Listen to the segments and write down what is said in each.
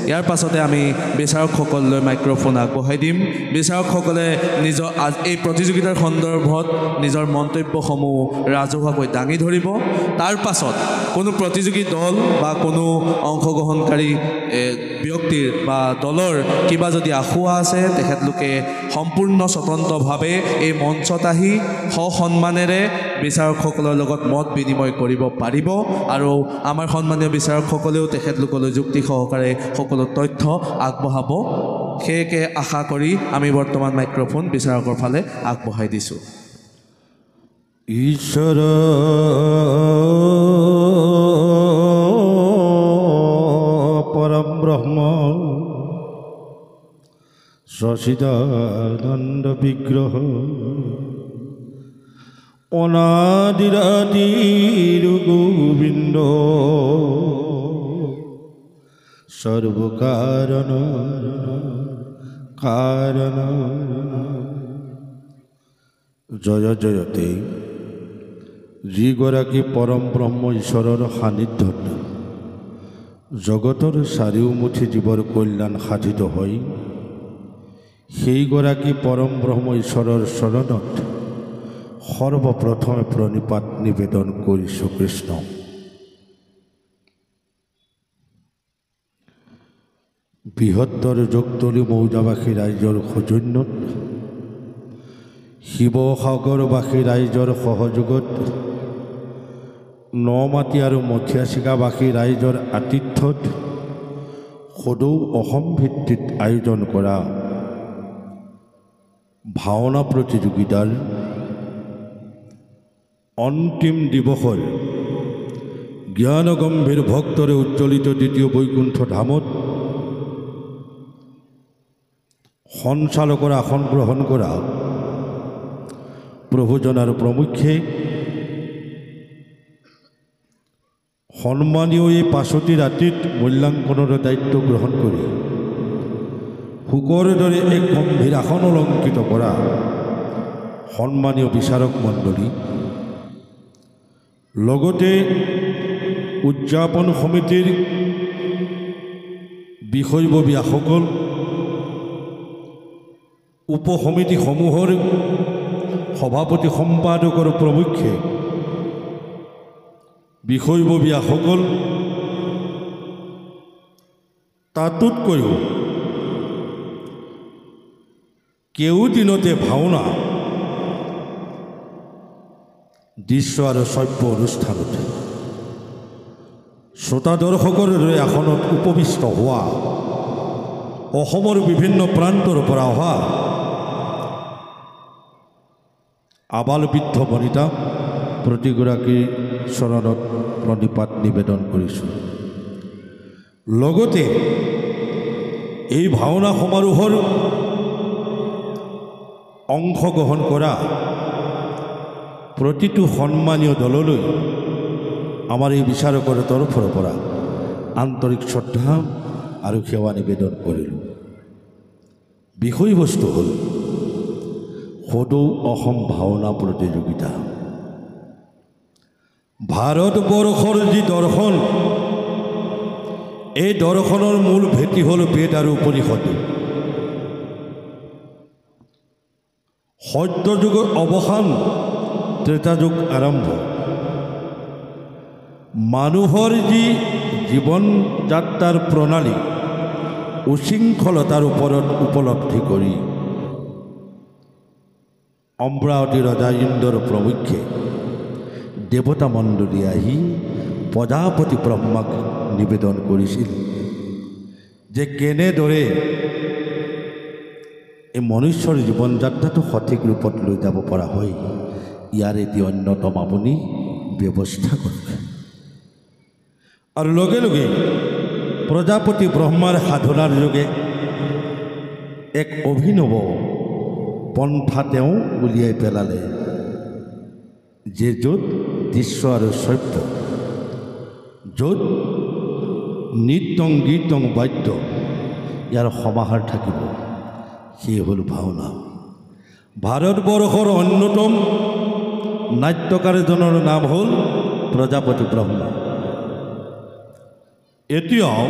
ইয়াৰ পাছতে আমি বিচাৰকসকললৈ মাইক্ৰফোন আগবঢ়াই দিম। বিচাৰকসকলে নিজৰ এই প্ৰতিযোগিতাৰ সন্দৰ্ভত নিজৰ মন্তব্যসমূহ ৰাজহুৱাকৈ দাঙি ধৰিব। তাৰ পাছত কোনো প্ৰতিযোগী দল বা কোনো অংশগ্ৰহণকাৰী ব্যক্তিৰ বা দলৰ কিবা যদি আসোঁৱাহ আছে, তেখেতলোকে সম্পূৰ্ণ স্বতন্ত্ৰভাৱে এই মঞ্চত আহি সসন্মানেৰে বিচাৰকসকলৰ লগত মত বিনিময় কৰিব পাৰিব আৰু আমাৰ সন্মানীয় বিচাৰকসকলেও তেখেতলোকলৈ যুক্তি সহকাৰে সকলো তথ্য আগবঢ়াব। সেয়েকে আশা কৰি আমি বৰ্তমান মাইক্ৰফোন বিচাৰকৰ ফালে আগবঢ়াই দিছোঁ। ঈশ্বৰ পৰম ব্ৰহ্ম সচিদানন্দ বিগ্ৰহ অনাদিৰাদিৰ গোবিন্দ সৰ্বকাৰণ কাৰণ জয় জয়তে যিগৰাকী পৰম ব্ৰহ্ম ঈশ্বৰৰ সান্নিধ্যত জগতৰ চাৰিওমুঠি জীৱৰ কল্যাণ সাধিত হয়, সেইগৰাকী পৰম ব্ৰহ্ম ঈশ্বৰৰ চৰণত সৰ্বপ্ৰথমে প্ৰণিপাত নিবেদন কৰিছোঁ কৃষ্ণ। বৃহত্তৰ যোগতলী মৌজাবাসী ৰাইজৰ সৌজন্যত, শিৱসাগৰবাসী ৰাইজৰ সহযোগত, নমাটি আৰু মথিয়াচিকাবাসী ৰাইজৰ আতিথ্যত সদৌ অসম ভিত্তিত আয়োজন কৰা ভাওনা প্ৰতিযোগিতাৰ অন্তিম দিৱসৰ জ্ঞানগম্ভীৰ ভক্তৰে উজ্জ্বলিত দ্বিতীয় বৈকুণ্ঠ ধামত সঞ্চালকৰ আসন গ্ৰহণ কৰা প্ৰভুজন আৰু প্ৰমুখ্যে সন্মানীয় এই ৫টি ৰাতিত মূল্যাংকনৰ দায়িত্ব গ্ৰহণ কৰি শুকৰ দৰে এক গম্ভীৰ আসন অলংকৃত কৰা সন্মানীয় বিচাৰক মণ্ডলী, লগতে উদযাপন সমিতিৰ বিষয়ববীয়াসকল, উপসমিতিসমূহৰ সভাপতি সম্পাদকৰ প্ৰমুখ্যে বিষয়ববীয়াসকল, তাতোতকৈও কেওদিনতে ভাওনা দৃশ্য আৰু শ্ৰব্য অনুষ্ঠানত শ্ৰোতা দৰ্শকৰ দৰে আসনত উপবিষ্ট হোৱা অসমৰ বিভিন্ন প্ৰান্তৰ পৰা অহা আবাল বৃদ্ধ বনিতা প্ৰতিগৰাকীৰ চৰণত প্ৰণিপাত নিবেদন কৰিছোঁ। লগতে এই ভাওনা সমাৰোহৰ অংশগ্ৰহণ কৰা প্ৰতিটো সন্মানীয় দললৈ আমাৰ এই বিচাৰকৰ তৰফৰ পৰা আন্তৰিক শ্ৰদ্ধা আৰু সেৱা নিবেদন কৰিলোঁ। বিষয়বস্তু হ'ল সদৌ অসম ভাওনা প্ৰতিযোগিতা। ভাৰতবৰ্ষৰ যি দৰ্শন, এই দৰ্শনৰ মূল ভেটি হ'ল বেদ আৰু উপনিষদ। সত্যযুগৰ অৱসান, ত্ৰেতাযুগ আৰম্ভ। মানুহৰ যি জীৱন যাত্ৰাৰ প্ৰণালী উশৃংখলতাৰ ওপৰত উপলব্ধি কৰি অমৰাৱতী ৰজা ইন্দ্ৰৰ প্ৰমুখ্যে দেৱতা মণ্ডলী আহি প্ৰজাপতি ব্ৰহ্মাক নিবেদন কৰিছিল যে কেনেদৰে এই মনুষ্যৰ জীৱন যাত্ৰাটো সঠিক ৰূপত লৈ যাব পৰা হয়, ইয়াৰ এটি অন্যতম আপুনি ব্যৱস্থা কৰক। আৰু লগে লগে প্ৰজাপতি ব্ৰহ্মাৰ সাধনাৰ যোগে এক অভিনৱ পন্থা তেওঁ উলিয়াই পেলালে, যে য'ত দৃশ্য আৰু শ্ৰব্য, য'ত নৃত্যং গীতং বাদ্য ইয়াৰ সমাহাৰ থাকিব, সেই হ'ল ভাওনা। ভাৰতবৰ্ষৰ অন্যতম নাট্যকাৰজনৰ নাম হ'ল প্ৰজাপতি ব্ৰহ্মা। এতিয়াও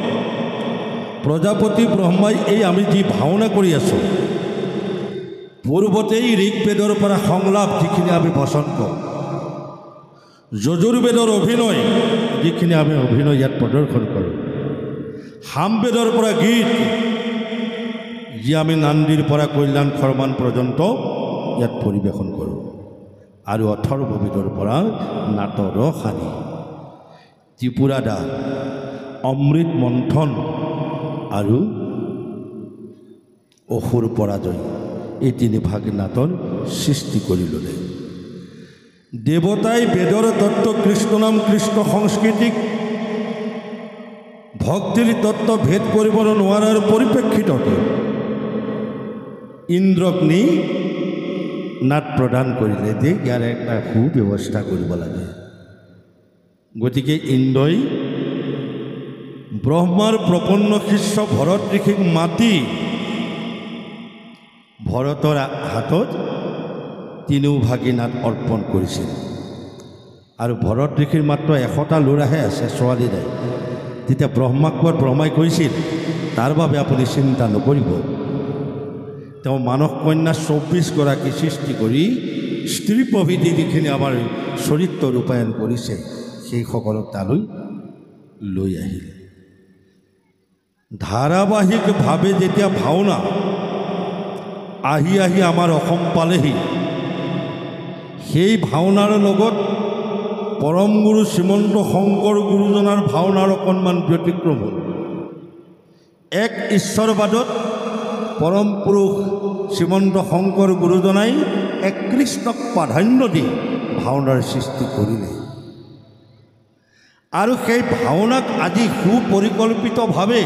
প্ৰজাপতি ব্ৰহ্মাই এই আমি যি ভাওনা কৰি আছোঁ পূৰ্বতেই ঋগ্বেদৰ পৰা সংলাপ যিখিনি আমি বচন কওঁ, যজুৰ্বেদৰ অভিনয় যিখিনি আমি অভিনয় ইয়াত প্ৰদৰ্শন কৰোঁ, সামবেদৰ পৰা গীত যি আমি নান্দিৰ পৰা কল্যাণ খৰমান পৰ্যন্ত ইয়াত পৰিৱেশন কৰোঁ, আৰু অথৰ্ববেদৰ পৰা নাটৰ সানি ত্ৰিপুৰাদা অমৃত মন্থন আৰু অসুৰ পৰাজয় এই তিনিভাগ নাটৰ সৃষ্টি কৰি ল'লে। দেৱতাই বেদৰ তত্ত্ব কৃষ্ণ নাম কৃষ্ণ সংস্কৃতিক ভক্তিৰ তত্ত্ব ভেদ কৰিব নোৱাৰাৰ পৰিপ্ৰেক্ষিতত ইন্দ্ৰক নি নাট প্ৰদান কৰিলে যে ইয়াৰ এটা সুব্যৱস্থা কৰিব লাগে। গতিকে ইন্দ্ৰই ব্ৰহ্মাৰ প্ৰপন্ন শিষ্য ভৰত ঋষিক মাতি ভৰতৰ হাতত তিনিওভাগী নাট অৰ্পণ কৰিছিল। আৰু ভৰত ঋষিৰ মাত্ৰ 100টা ল'ৰাহে আছে, ছোৱালী নাই। তেতিয়া ব্ৰহ্মাক কোৱাত ব্ৰহ্মাই কৈছিল তাৰ বাবে আপুনি চিন্তা নকৰিব, তেওঁ মানস কন্যা 24গৰাকী সৃষ্টি কৰি স্ত্ৰী প্ৰভৃতি যিখিনি আমাৰ চৰিত্ৰ ৰূপায়ণ কৰিছে সেইসকলক তালৈ লৈ আহিল। ধাৰাবাহিকভাৱে যেতিয়া ভাওনা আহি আহি আমাৰ অসম পালেহি, সেই ভাওনাৰ লগত পৰম গুৰু শ্ৰীমন্ত শংকৰ গুৰুজনাৰ ভাওনাৰ অকণমান ব্যতিক্ৰম হ'ল। এক ঈশ্বৰবাদত পৰম পুৰুষ শ্ৰীমন্ত শংকৰ গুৰুজনাই এক কৃষ্ণক প্ৰাধান্য দি ভাওনাৰ সৃষ্টি কৰিলে। আৰু সেই ভাওনাক আজি সুপৰিকল্পিতভাৱে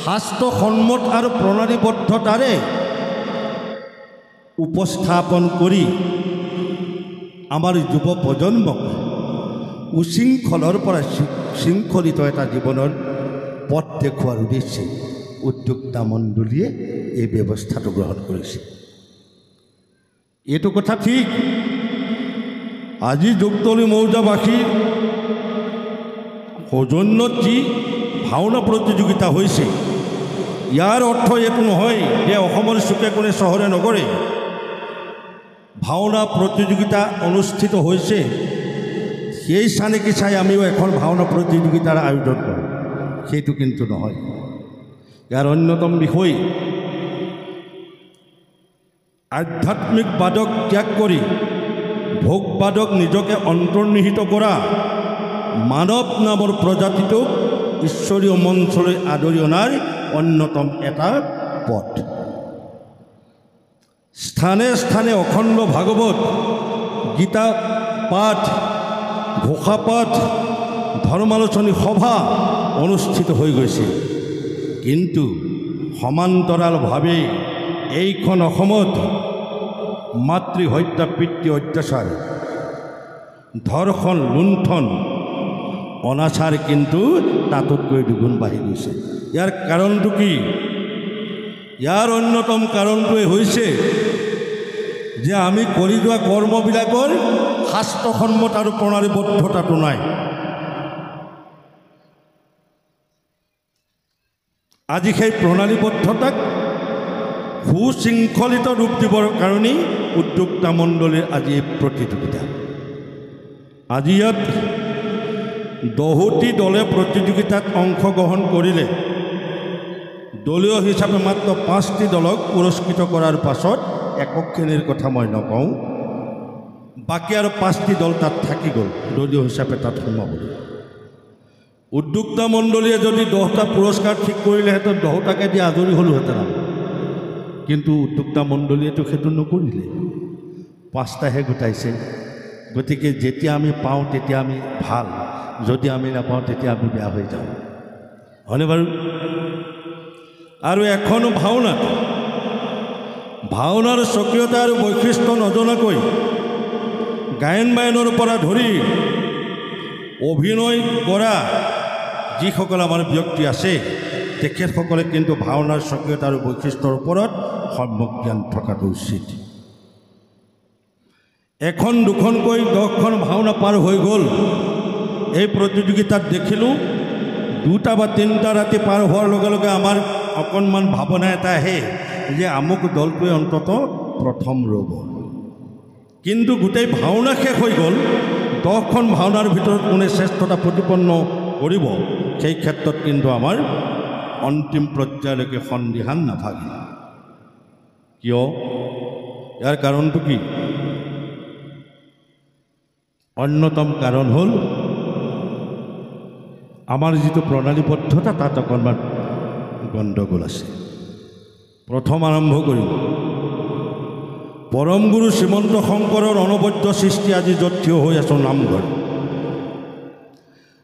শাস্ত্ৰসন্মত আৰু প্ৰণালীবদ্ধতাৰে উপস্থাপন কৰি আমাৰ যুৱ প্ৰজন্মক উশৃংখলৰ পৰা শৃংখলিত এটা জীৱনৰ পথ দেখুওৱাৰ উদ্দেশ্যে উদ্যোক্তা মণ্ডলীয়ে এই ব্যৱস্থাটো গ্ৰহণ কৰিছে। এইটো কথা ঠিক, আজি যোগতলী মৌজাবাসী সৌজন্যত যি ভাওনা প্ৰতিযোগিতা হৈছে, ইয়াৰ অৰ্থ এইটো নহয় যে অসমৰ চুকে কোণে চহৰে নগৰে ভাওনা প্ৰতিযোগিতা অনুষ্ঠিত হৈছে, সেই চানেকি চাই আমিও এখন ভাওনা প্ৰতিযোগিতাৰ আয়োজন কৰোঁ, সেইটো কিন্তু নহয়। ইয়াৰ অন্যতম বিষয় আধ্যাত্মিক বাদক ত্যাগ কৰি ভোগবাদক নিজকে অন্তৰ্নিহিত কৰা মানৱ নামৰ প্ৰজাতিটোক ঈশ্বৰীয় মঞ্চলৈ আদৰি অনাৰ অন্যতম এটা পথ। স্থানে স্থানে অখণ্ড ভাগৱত, গীতা পাঠ, ঘোষাপাঠ, ধৰ্মালোচনী সভা অনুষ্ঠিত হৈ গৈছে। কিন্তু সমান্তৰালভাৱে এইখন অসমত মাতৃহত্যা, পিতৃ অত্যাচাৰ, ধৰ্ষণ, লুণ্ঠন, অনাচাৰ কিন্তু তাতোতকৈ দুগুণ বাঢ়ি গৈছে। ইয়াৰ কাৰণটো কি? ইয়াৰ অন্যতম কাৰণটোৱে হৈছে যে আমি কৰি যোৱা কৰ্মবিলাকৰ শাস্ত্ৰসন্মত আৰু প্ৰণালীবদ্ধতাটো নাই। আজি সেই প্ৰণালীবদ্ধতাক সুশৃংখলিত ৰূপ দিবৰ কাৰণেই উদ্যোক্তা মণ্ডলীৰ আজি এই প্ৰতিযোগিতা। আজি ইয়াত 10টি দলে প্ৰতিযোগিতাত অংশগ্ৰহণ কৰিলে। দলীয় হিচাপে মাত্ৰ 5টি দলক পুৰস্কৃত কৰাৰ পাছত একক শ্ৰেণীৰ কথা মই নকওঁ, বাকী আৰু 5টি দল তাত থাকি গ'ল দলীয় হিচাপে তাত সোমাবলৈ। উদ্যোক্তা মণ্ডলীয়ে যদি 10টা পুৰস্কাৰ ঠিক কৰিলেহেঁতেন 10টাকে দি আজৰি হ'লোহেঁতেন, কিন্তু উদ্যোক্তা মণ্ডলীয়েতো সেইটো নকৰিলে, 5টাহে গোটাইছে। গতিকে যেতিয়া আমি পাওঁ তেতিয়া আমি ভাল, যদি আমি নাপাওঁ তেতিয়া আমি বেয়া হৈ যাওঁ, হয়নে বাৰু? আৰু এখনো ভাওনাৰ স্বকীয়তা আৰু বৈশিষ্ট্য নজনাকৈ গায়ন বায়নৰ পৰা ধৰি অভিনয় কৰা যিসকল আমাৰ ব্যক্তি আছে তেখেতসকলে কিন্তু ভাওনাৰ স্বকীয়তা আৰু বৈশিষ্ট্যৰ ওপৰত সম্যক জ্ঞান থকাটো উচিত। এখন দুখনকৈ 10খন ভাওনা পাৰ হৈ গ'ল। এই প্ৰতিযোগিতাত দেখিলোঁ 2টা বা 3টা ৰাতি পাৰ হোৱাৰ লগে লগে আমাৰ অকণমান ভাৱনা এটা আহে যে আমুক দলটোৱে অন্তত প্ৰথম ৰ'ব। কিন্তু গোটেই ভাওনা শেষ হৈ গ'ল, 10খন ভাওনাৰ ভিতৰত কোনে শ্ৰেষ্ঠতা প্ৰতিপন্ন কৰিব সেই ক্ষেত্ৰত কিন্তু আমাৰ অন্তিম পৰ্যায়লৈকে সন্দিহান নাথাকে। কিয়? ইয়াৰ কাৰণটো কি? অন্যতম কাৰণ হ'ল আমাৰ যিটো প্ৰণালীবদ্ধতা তাত অকণমান গণ্ডগোল আছে। প্ৰথম আৰম্ভ কৰিম পৰম গুৰু শ্ৰীমন্ত শংকৰৰ অনবদ্য সৃষ্টি আজি য'ত থিয় হৈ আছোঁ নামঘৰ।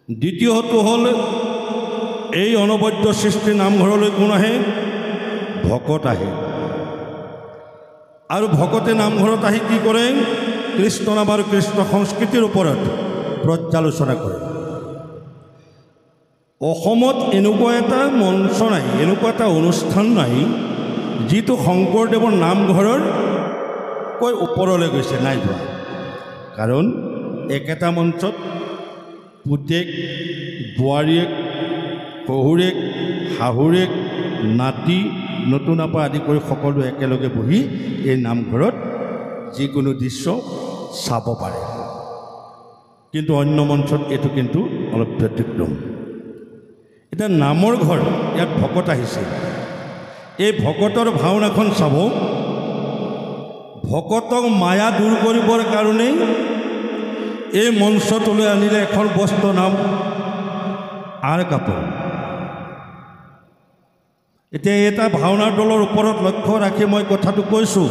দ্বিতীয়টো হ'ল এই অনবদ্য সৃষ্টি নামঘৰলৈ কোন আহে? ভকত আহে। আৰু ভকতে নামঘৰত আহি কি কৰে? কৃষ্ণ নাম আৰু কৃষ্ণ সংস্কৃতিৰ ওপৰত পৰ্যালোচনা কৰে। অসমত এনেকুৱা এটা মঞ্চ নাই, এনেকুৱা এটা অনুষ্ঠান নাই যিটো শংকৰদেৱৰ নামঘৰৰ কৈ ওপৰলৈ গৈছে, নাই যোৱা। কাৰণ একেটা মঞ্চত পুতেক, বোৱাৰীয়েক, শহুৰেক, শাহুৰেক, নাতি, নতুন আপা আদি কৰি সকলো একেলগে বহি এই নামঘৰত যিকোনো দৃশ্য চাব পাৰে। কিন্তু অন্য মঞ্চত এইটো কিন্তু অলপ ব্যতিক্ৰম। এতিয়া নামৰ ঘৰ, ইয়াত ভকত আহিছে। এই ভকতৰ ভাওনাখন চাব। ভকতক মায়া দূৰ কৰিবৰ কাৰণেই এই মঞ্চটোলৈ আনিলে এখন বস্ত্ৰ নাম আৰ কাপোৰ। এতিয়া এটা ভাওনাৰ দলৰ ওপৰত লক্ষ্য ৰাখি মই কথাটো কৈছোঁ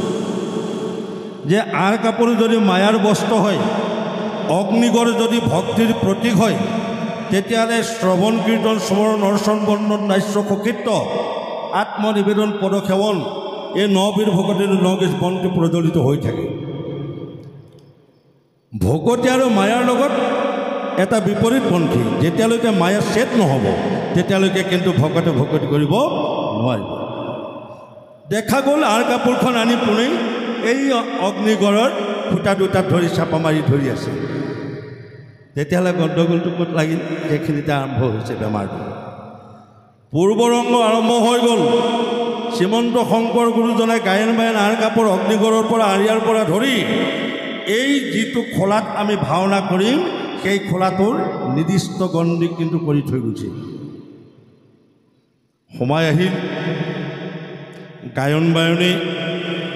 যে আৰ কাপোৰ যদি মায়াৰ বস্ত্ৰ হয়, অগ্নিগড় যদি ভক্তিৰ প্ৰতীক হয়, তেতিয়াহ'লে শ্ৰৱণ কীৰ্তন স্মৰণ অৰ্চন বৰ্ণন নাস্য সকীৰ্ত আত্মনিবেদন পদসেৱন এই 9বিধ ভকতিৰ 9 গেজ বন্তি প্ৰজ্বলিত হৈ থাকে। ভকতি আৰু মায়াৰ লগত এটা বিপৰীতপন্থী। যেতিয়ালৈকে মায়া চেত নহ'ব তেতিয়ালৈকে কিন্তু ভকতে ভকতি কৰিব নোৱাৰিব। দেখা গ'ল আৰ কাপোৰখন আনি পোনেই এই অগ্নিগড়ৰ ফুটা দুটাত ধৰি চাপা মাৰি ধৰি আছে। তেতিয়াহ'লে গণ্ডগোলটো ক'ত লাগিল? সেইখিনিতে আৰম্ভ হৈছে বেমাৰটো। পূৰ্বৰংগ আৰম্ভ হৈ গ'ল। শ্ৰীমন্ত শংকৰ গুৰুজনে গায়ন বায়ন আৰ কাপোৰ অগ্নিগড়ৰ পৰা আৰিয়াৰ পৰা ধৰি এই যিটো খোলাত আমি ভাওনা কৰিম সেই খোলাটোৰ নিৰ্দিষ্ট গণ্ডি কিন্তু কৰি থৈ গৈছে। সময় আহিল, গায়ন বায়নে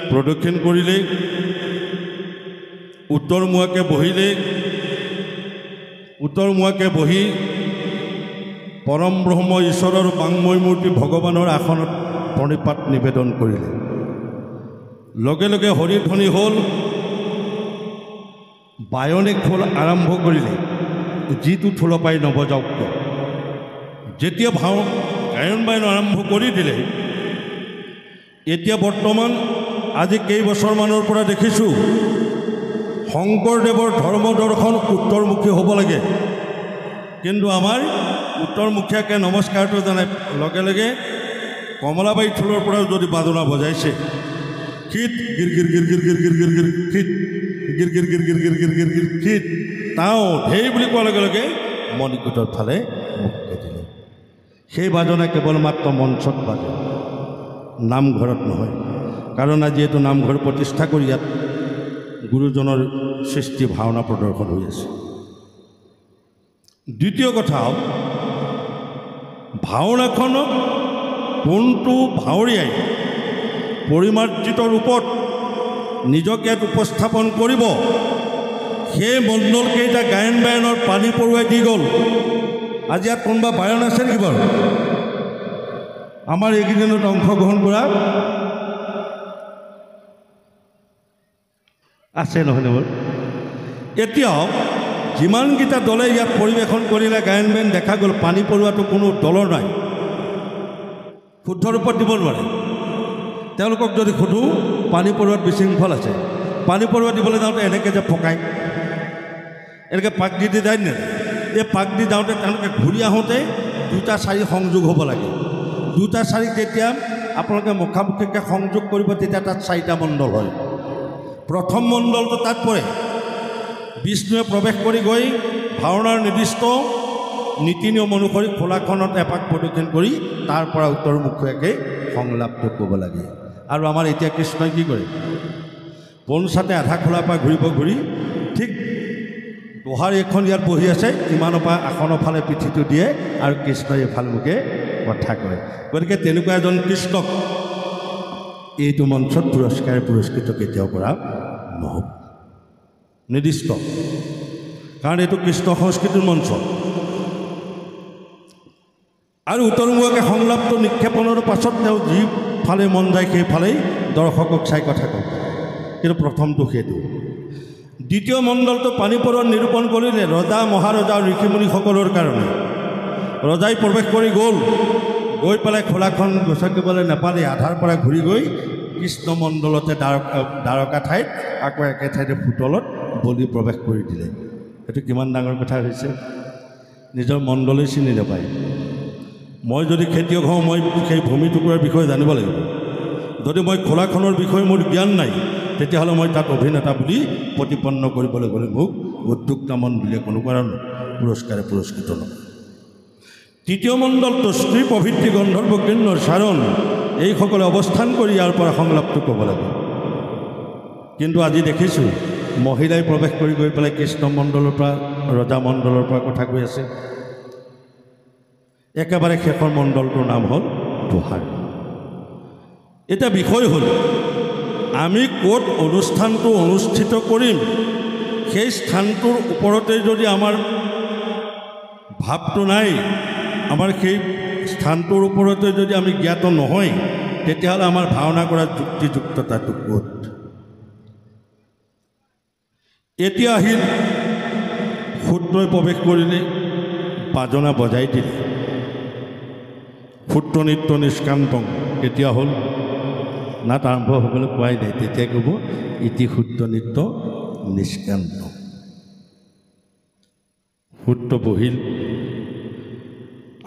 প্ৰদক্ষিণ কৰিলে, উত্তৰমুৱাকে বহি পৰম ব্ৰহ্ম ঈশ্বৰৰ বাংময় মূৰ্তি ভগৱানৰ আসনত প্ৰণিপাত নিবেদন কৰিলে। লগে লগে হৰিধ্বনি হ'ল। বায়নে খোল আৰম্ভ কৰিলে, যিটো থোল পাই নবজাওক। যেতিয়া গায়ন বায়ন আৰম্ভ কৰি দিলে, এতিয়া বৰ্তমান আজি কেইবছৰমানৰ পৰা দেখিছোঁ শংকৰদেৱৰ ধৰ্ম দৰ্শন উত্তৰমুখী হ'ব লাগে। কিন্তু আমাৰ উত্তৰমুখীয়াকৈ নমস্কাৰটো জনাই লগে লগে কমলাবাৰী থোলৰ পৰাও যদি বাজনা বজাইছে, খিত গিৰ গিৰ গিৰ গিৰ গিৰ গিৰ গিৰ গিৰ খিত গিৰ গিৰ গিৰ গিৰ গিৰ গিৰ গিৰ গিৰ খিত তাও ঢেৰ বুলি কোৱাৰ লগে লগে মণিকূটৰ ফালে মুখকে দিলে। সেই বাজনা কেৱল মাত্ৰ মঞ্চত বাজে, নামঘৰত নহয়। কাৰণ আজি এইটো নামঘৰ প্ৰতিষ্ঠা কৰি ইয়াত গুৰুজনৰ সৃষ্টি ভাওনা প্ৰদৰ্শন হৈ আছে। দ্বিতীয় কথা, ভাওনাখনক কোনটো ভাৱৰীয়াই পৰিমাৰ্জিত ৰূপত নিজক ইয়াত উপস্থাপন কৰিব, সেই মণ্ডলকেইটা গায়ন বায়নৰ পানী পৰুৱাই দি গ'ল। আজি ইয়াত কোনোবা বায়ন আছে নেকি বাৰু? আমাৰ এইকেইদিনত অংশগ্ৰহণ কৰা আছে নহয়নে বাৰু? এতিয়াও যিমানকেইটা দলে ইয়াত পৰিৱেশন কৰিলে গায়ন বায়ন, দেখা গ'ল পানী পৰুৱাটো কোনো দলৰ নাই, শুদ্ধ ৰূপত দিব নোৱাৰে। তেওঁলোকক যদি সোধোঁ পানী পৰুৱাত বিশৃংখল আছে, পানী পৰুৱা দিবলৈ যাওঁতে এনেকৈ যে পকায়, এনেকৈ পাক দি যায় নে? এই পাক দি যাওঁতে তেওঁলোকে ঘূৰি আহোঁতে 2টা চাৰি সংযোগ হ'ব লাগে। 2টা চাৰি যেতিয়া আপোনালোকে মুখামুখিকৈ সংযোগ কৰিব তেতিয়া তাত 4টা মণ্ডল হয়। প্ৰথম মণ্ডলটো তাত পৰে। বিষ্ণুৱে প্ৰৱেশ কৰি গৈ ভাওনাৰ নিৰ্দিষ্ট নীতি নিয়ম অনুসৰি খোলাখনত এপাক প্ৰদক্ষিণ কৰি তাৰ পৰা উত্তৰমুখীয়াকৈ সংলাপটো ক'ব লাগে। আৰু আমাৰ এতিয়া কৃষ্ণই কি কৰে, পঞ্চাতে আধা খোলাৰ পৰা ঘূৰি ঠিক দোহাৰ এখন ইয়াত বহি আছে, ইমানৰ পৰা আসনৰ ফালে পিঠিটো দিয়ে আৰু কৃষ্ণই এফাল মুখে কথা কয়। গতিকে তেনেকুৱা এজন কৃষ্ণক এইটো মঞ্চত পুৰস্কৃত কেতিয়াও কৰা নহ'ব, নিৰ্দিষ্ট, কাৰণ এইটো কৃষ্ণ সংস্কৃতিৰ মঞ্চ। আৰু উত্তৰমুখীয়াকৈ সংলাপটো নিক্ষেপণৰ পাছত তেওঁ যিফালে মন যায় সেইফালেই দৰ্শকক চাই কথা কয়। কিন্তু প্ৰথমটো সেইটো। দ্বিতীয় মণ্ডলটো পানীপৰত নিৰূপণ কৰিলে ৰজা মহাৰজা আৰু ঋষিমুনিসকলৰ কাৰণে। ৰজাই প্ৰৱেশ কৰি গৈ পেলাই খোলাখন গচকিবলৈ নাপালে আধাৰ পৰা ঘূৰি গৈ কৃষ্ণ মণ্ডলতে দ্বাৰকা ঠাইত আকৌ একে ঠাইতে ফুটলত বলি প্ৰৱেশ কৰি দিলে। এইটো কিমান ডাঙৰ কথা হৈছে, নিজৰ মণ্ডলেই চিনি নাপায়। মই যদি খেতিয়ক হওঁ, মই সেই ভূমি টুকুৰাৰ বিষয়ে জানিব লাগিব। যদি মই খোলাখনৰ বিষয়ে মোৰ জ্ঞান নাই, তেতিয়াহ'লে মই তাত অভিনেতা বুলি প্ৰতিপন্ন কৰিবলৈ গ'লে মোক উদ্যোক্তামন বুলিয়ে কোনো কাৰণ পুৰস্কাৰে পুৰস্কৃত নহয়। তৃতীয় মণ্ডলটো স্ত্ৰী প্ৰভৃতি গন্ধৰ্ব কিন্নৰ চাৰণ এইসকলে অৱস্থান কৰি ইয়াৰ পৰা সংলাপটো ক'ব লাগে। কিন্তু আজি দেখিছোঁ মহিলাই প্ৰৱেশ কৰি গৈ পেলাই কৃষ্ণ মণ্ডলৰ পৰা ৰজা মণ্ডলৰ পৰা কথা কৈ আছে। একেবাৰে শেষৰ মণ্ডলটোৰ নাম হ'ল দোহাৰ। এতিয়া বিষয় হ'ল আমি ক'ত অনুষ্ঠানটো অনুষ্ঠিত কৰিম, সেই স্থানটোৰ ওপৰতে যদি আমাৰ ভাৱটো নাই, আমাৰ সেই স্থানটোৰ ওপৰতে যদি আমি জ্ঞাত নহয়, তেতিয়াহ'লে আমাৰ ভাওনা কৰাৰ যুক্তিযুক্ততাটো ক'ত? এতিয়া আহিল সূত্ৰই প্ৰৱেশ কৰিলে, বাজনা বজাই দিলে, সূত্ৰ নৃত্য নিষ্কান্তং। কেতিয়া হ'ল? নাট আৰম্ভ হ'বলৈ পোৱাই নাই, তেতিয়া ক'ব ইতি সূত্ৰ নৃত্য নিষ্কান্ত। সূত্ৰ বহিল,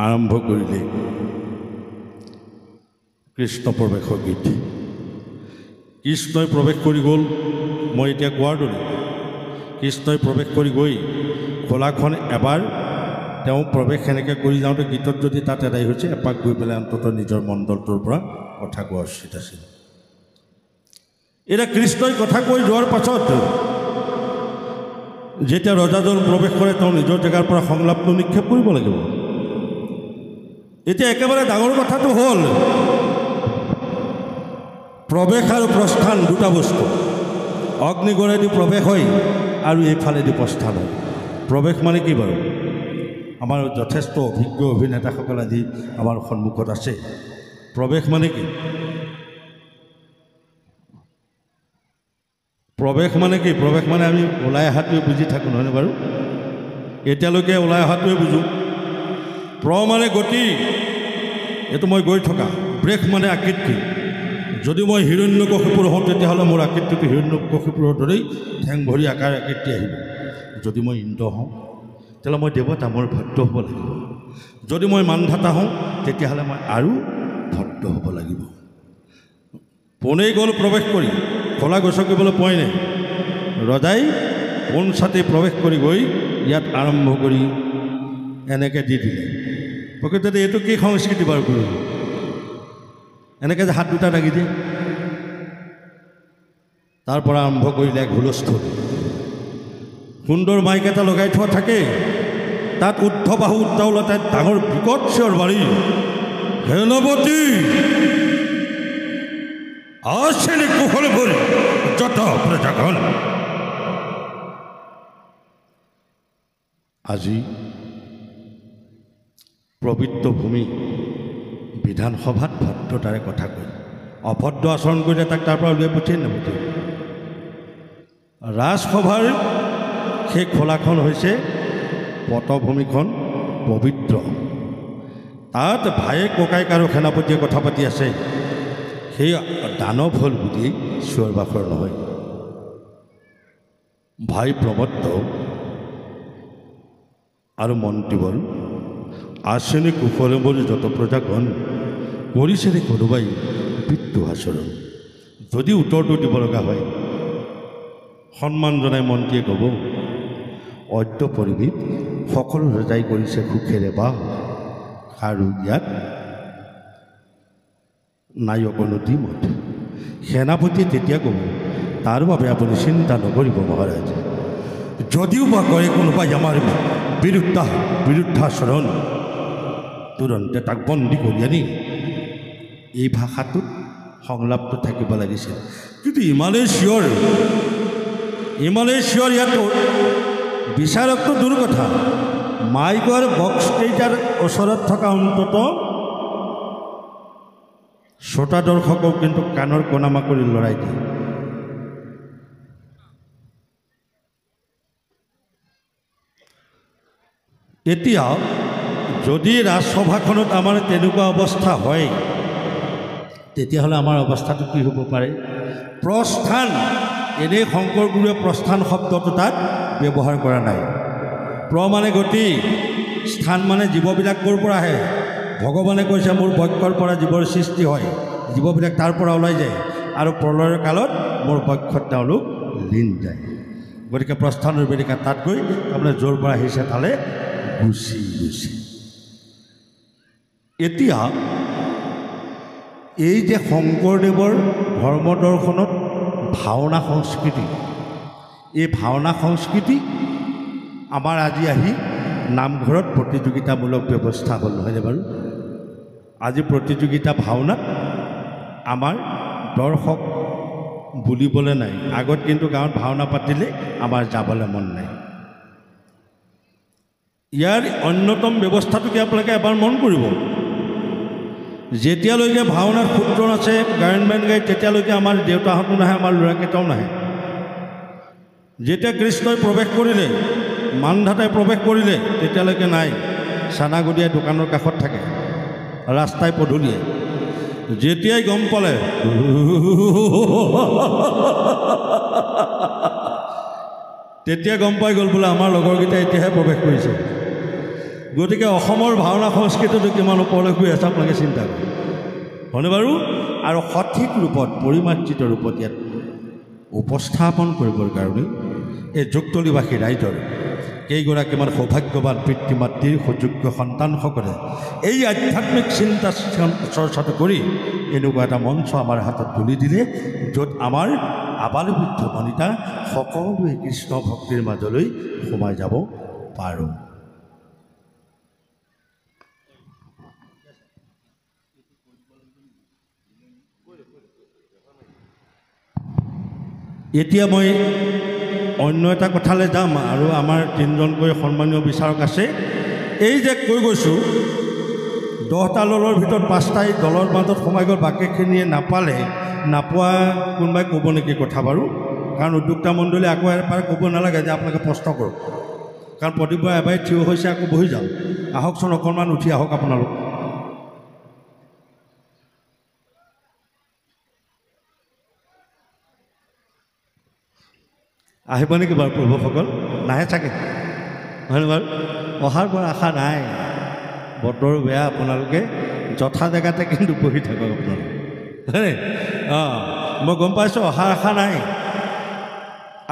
আৰম্ভ কৰিলে কৃষ্ণ প্ৰৱেশৰ গীত। কৃষ্ণই প্ৰৱেশ কৰি গ'ল, মই এতিয়া কোৱাৰ দৰে কৃষ্ণই প্ৰৱেশ কৰি গৈ খোলাখন এবাৰ তেওঁ প্ৰৱেশ সেনেকৈ কৰি যাওঁতে গীতত যদি তাত এদাই হৈছে, এপাক গৈ পেলাই অন্ততঃ নিজৰ মণ্ডলটোৰ পৰা কথা কোৱা উচিত আছিল। এতিয়া কৃষ্ণই কথা কৈ যোৱাৰ পাছত যেতিয়া ৰজাজন প্ৰৱেশ কৰে, তেওঁ নিজৰ জেগাৰ পৰা সংলাপটো নিক্ষেপ কৰিব লাগিব। এতিয়া একেবাৰে ডাঙৰ কথাটো হ'ল প্ৰৱেশ আৰু প্ৰস্থান দুটা বস্তু। অগ্নিগড়েদি প্ৰৱেশ হয় আৰু এইফালেদি প্ৰস্থান হয়। প্ৰৱেশ মানে কি বাৰু? আমাৰ যথেষ্ট অভিজ্ঞ অভিনেতাসকল আজি আমাৰ সন্মুখত আছে। প্ৰৱেশ মানে কি? প্ৰৱেশ মানে কি? প্ৰৱেশ মানে আমি ওলাই অহাটোৱে বুজি থাকোঁ, নহয়নে বাৰু? এতিয়ালৈকে ওলাই অহাটোৱে বুজোঁ। মানে গতি, এইটো মই গৈ থকা। ব্ৰেক মানে আকৃতি। যদি মই হিৰণ্যকশিপুৰ হওঁ, তেতিয়াহ'লে মোৰ আকৃতিটো হিৰণ্যকশিপুৰৰ দৰেই ঠেং ভৰি আকাৰ আকৃতি আহিব। যদি মই ইন্দ্ৰ হওঁ, তেতিয়াহ'লে মই দেৱতা, মোৰ ভদ্ৰ হ'ব লাগিব। যদি মই মানধাতা হওঁ, তেতিয়াহ'লে মই আৰু ভদ্ৰ হ'ব লাগিব। পোনেই গ'ল প্ৰৱেশ কৰি, খোলা গচকিবলৈ পোৱাই নাই। ৰজাই পোনচাতেই প্ৰৱেশ কৰি গৈ ইয়াত আৰম্ভ কৰি এনেকৈ দি দিলে। প্ৰকৃততে এইটো কি সংস্কৃতি বাৰু কৰিব? এনেকৈ যে হাত দুটা দাঙি দিয়ে, তাৰ পৰা আৰম্ভ কৰিলে এক হুলস্থুল। সুন্দৰ মাইক এটা লগাই থোৱা থাকে, তাত উদ্ধবাহু উত্তাউলতাই ডাঙৰ বিকট চিঞৰ বাঢ়ি, হেনৱতী আছেনে কুশলবোৰ যত প্ৰজাগণ। আজি পবিত্ৰ ভূমি বিধানসভাত ভদ্ৰতাৰে কথা কয়, অভদ্ৰ আচৰণ কৰিলে তাক তাৰ পৰা উলিয়াই পঠিয়াই নপঠিয়াই। ৰাজসভাৰ সেই খোলাখন হৈছে পটভূমিখন পবিত্ৰ। তাত ভায়েক ককাইক আৰু সেনাপতিয়ে কথা পাতি আছে। সেই দানৱ হ'ল বুলি চিঞৰ বাখৰ নহয়। ভাই প্ৰমত্ত আৰু মন্ত্ৰীবৰ আছেনে কুশলবোৰ যত প্ৰজাগণ, কৰিছেনে কোনোবাই পিতৃ আচৰণ। যদি উত্তৰটো দিব লগা হয়, সন্মান জনাই মন্ত্ৰীয়ে ক'ব অদ্য পৰিবিধ সকলো ৰজাই কৰিছে সুখেৰে বাস আৰু ইয়াত নাই অকণো দ্বিমত। সেনাপতিয়ে তেতিয়া ক'ব, তাৰ বাবে আপুনি চিন্তা নকৰিব মহাৰাজ, যদিও বা কৰে কোনোবাই আমাৰ বিৰুদ্ধাচৰণ, তুৰন্তে তাক বন্দী কৰি আনি এই ভাষাটোত সংলাপটো থাকিব লাগিছিল। কিন্তু ইমানেই চিঞৰ ইয়াত বিচাৰকটো দূৰ কথা, মাইকৰ বক্সকেইটাৰ ওচৰত থকা অন্তত শ্ৰোতা দৰ্শকক কিন্তু কাণৰ কণামা কৰি লৰাই দিয়ে। এতিয়া যদি ৰাজসভাখনত আমাৰ তেনেকুৱা অৱস্থা হয়, তেতিয়াহ'লে আমাৰ অৱস্থাটো কি হ'ব পাৰে? প্ৰস্থান, এনেই শংকৰ গুৰুৱে প্ৰস্থান শব্দটো তাত ব্যৱহাৰ কৰা নাই। মানে গতি, স্থান মানে জীৱবিলাক ক'ৰ পৰা আহে? ভগৱানে কৈছে মোৰ বক্ষৰ পৰা জীৱৰ সৃষ্টি হয়, জীৱবিলাক তাৰ পৰা ওলাই যায়, আৰু প্ৰলয়ৰ কালত মোৰ বক্ষত তেওঁলোক লীন যায়। গতিকে প্ৰস্থানৰ বেদিকা তাত গৈ তাৰমানে য'ৰ পৰা আহিছে তালৈ গুচি গৈছে। এতিয়া এই যে শংকৰদেৱৰ ধৰ্ম দৰ্শনত ভাওনা সংস্কৃতি, এই ভাওনা সংস্কৃতি আমাৰ আজি আহি নামঘৰত প্ৰতিযোগিতামূলক ব্যৱস্থা হ'ল, নহয়নে বাৰু? আজি প্ৰতিযোগিতা ভাওনাত আমাৰ দৰ্শক বুলিবলৈ নাই। আগত কিন্তু গাঁৱত ভাওনা পাতিলে আমাৰ যাবলৈ মন নাই। ইয়াৰ অন্যতম ব্যৱস্থাটো কি আপোনালোকে এবাৰ মন কৰিব, যেতিয়ালৈকে ভাওনাৰ সূত্ৰ আছে, গায়ন বায়ন গায়, তেতিয়ালৈকে আমাৰ দেউতাহঁতো নাহে, আমাৰ ল'ৰাকেইটাও নাহে। যেতিয়া কৃষ্ণই প্ৰৱেশ কৰিলে, মানধাতাই প্ৰৱেশ কৰিলে, তেতিয়ালৈকে নাই। চানাগুদিয়াই দোকানৰ কাষত থাকে, ৰাস্তাই পদূলিয়ে। যেতিয়াই গম পালে তেতিয়া গম পাই গ'ল বোলে আমাৰ লগৰকেইটাই এতিয়াহে প্ৰৱেশ কৰিছে। গতিকে অসমৰ ভাওনা সংস্কৃতিটো কিমান ওপৰলৈ গৈ আছে আপোনালোকে চিন্তা কৰে, হয়নে বাৰু? আৰু সঠিক ৰূপত, পৰিমাৰ্জিত ৰূপত ইয়াত উপস্থাপন কৰিবৰ কাৰণে এই যুক্তলিবাসী ৰাইজৰ কেইগৰাকীমান সৌভাগ্যৱান পিতৃ মাতৃৰ সুযোগ্য সন্তানসকলে এই আধ্যাত্মিক চিন্তা চৰ্চাটো কৰি এনেকুৱা এটা মঞ্চ আমাৰ হাতত তুলি দিলে, য'ত আমাৰ আবালবৃদ্ধ বনিতা সকলোৱে কৃষ্ণ ভক্তিৰ মাজলৈ সোমাই যাব পাৰোঁ। এতিয়া মই অন্য এটা কথালৈ যাম, আৰু আমাৰ তিনিজনকৈ সন্মানীয় বিচাৰক আছে। এই যে কৈ গৈছোঁ 10টা দলৰ ভিতৰত 5টাই দলৰ মাজত সোমাই গ'ল, বাকীখিনিয়ে নাপোৱা কোনোবাই ক'ব নেকি কথা বাৰু? কাৰণ উদ্যোক্তা মণ্ডলী আকৌ এবাৰ ক'ব নালাগে যে আপোনালোকে প্ৰশ্ন কৰক, কাৰণ প্ৰতিবাৰ এবাৰ থিয় হৈছে, আকৌ বহি যাওঁ। আহকচোন, অকণমান উঠি আহক আপোনালোক। আহিব নেকি বাৰু প্ৰভুসকল? নাহে চাগে, হয়নে বাৰু? অহাৰ পৰা আশা নাই, বতৰ বেয়া, আপোনালোকে যথা জেগাতে কিন্তু বহি থাকক আপোনালোকে, হয়নে? মই গম পাইছোঁ অহাৰ আশা নাই।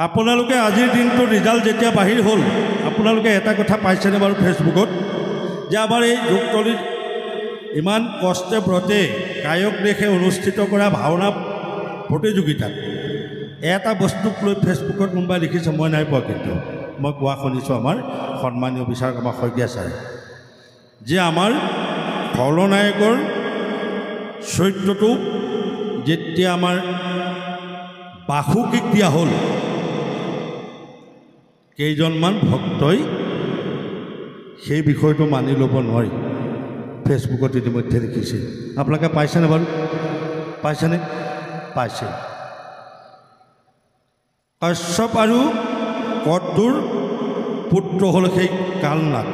আপোনালোকে আজিৰ দিনটোৰ ৰিজাল্ট যেতিয়া বাহিৰ হ'ল, আপোনালোকে এটা কথা পাইছেনে বাৰু ফেচবুকত, যে আমাৰ এই যুগতলিত ইমান কষ্টে ব্ৰতে গায়ক দেশে অনুষ্ঠিত কৰা ভাওনা প্ৰতিযোগিতাত এটা বস্তুক লৈ ফেচবুকত কোনোবাই লিখিছে, মই নাই পোৱা, কিন্তু মই কোৱা শুনিছোঁ আমাৰ সন্মানীয় বিচাৰক আমাৰ শইকীয়া ছাৰে, যে আমাৰ খলনায়কৰ চৰিত্ৰটো যেতিয়া আমাৰ বাসুকীক দিয়া হ'ল, কেইজনমান ভক্তই সেই বিষয়টো মানি ল'ব নোৱাৰি ফেচবুকত ইতিমধ্যে লিখিছে। আপোনালোকে পাইছেনে বাৰু? পাইছেনে? পাইছে। কাশ্যপ আৰু কদ্দুৰ পুত্ৰ হ'ল সেই কালনাগ।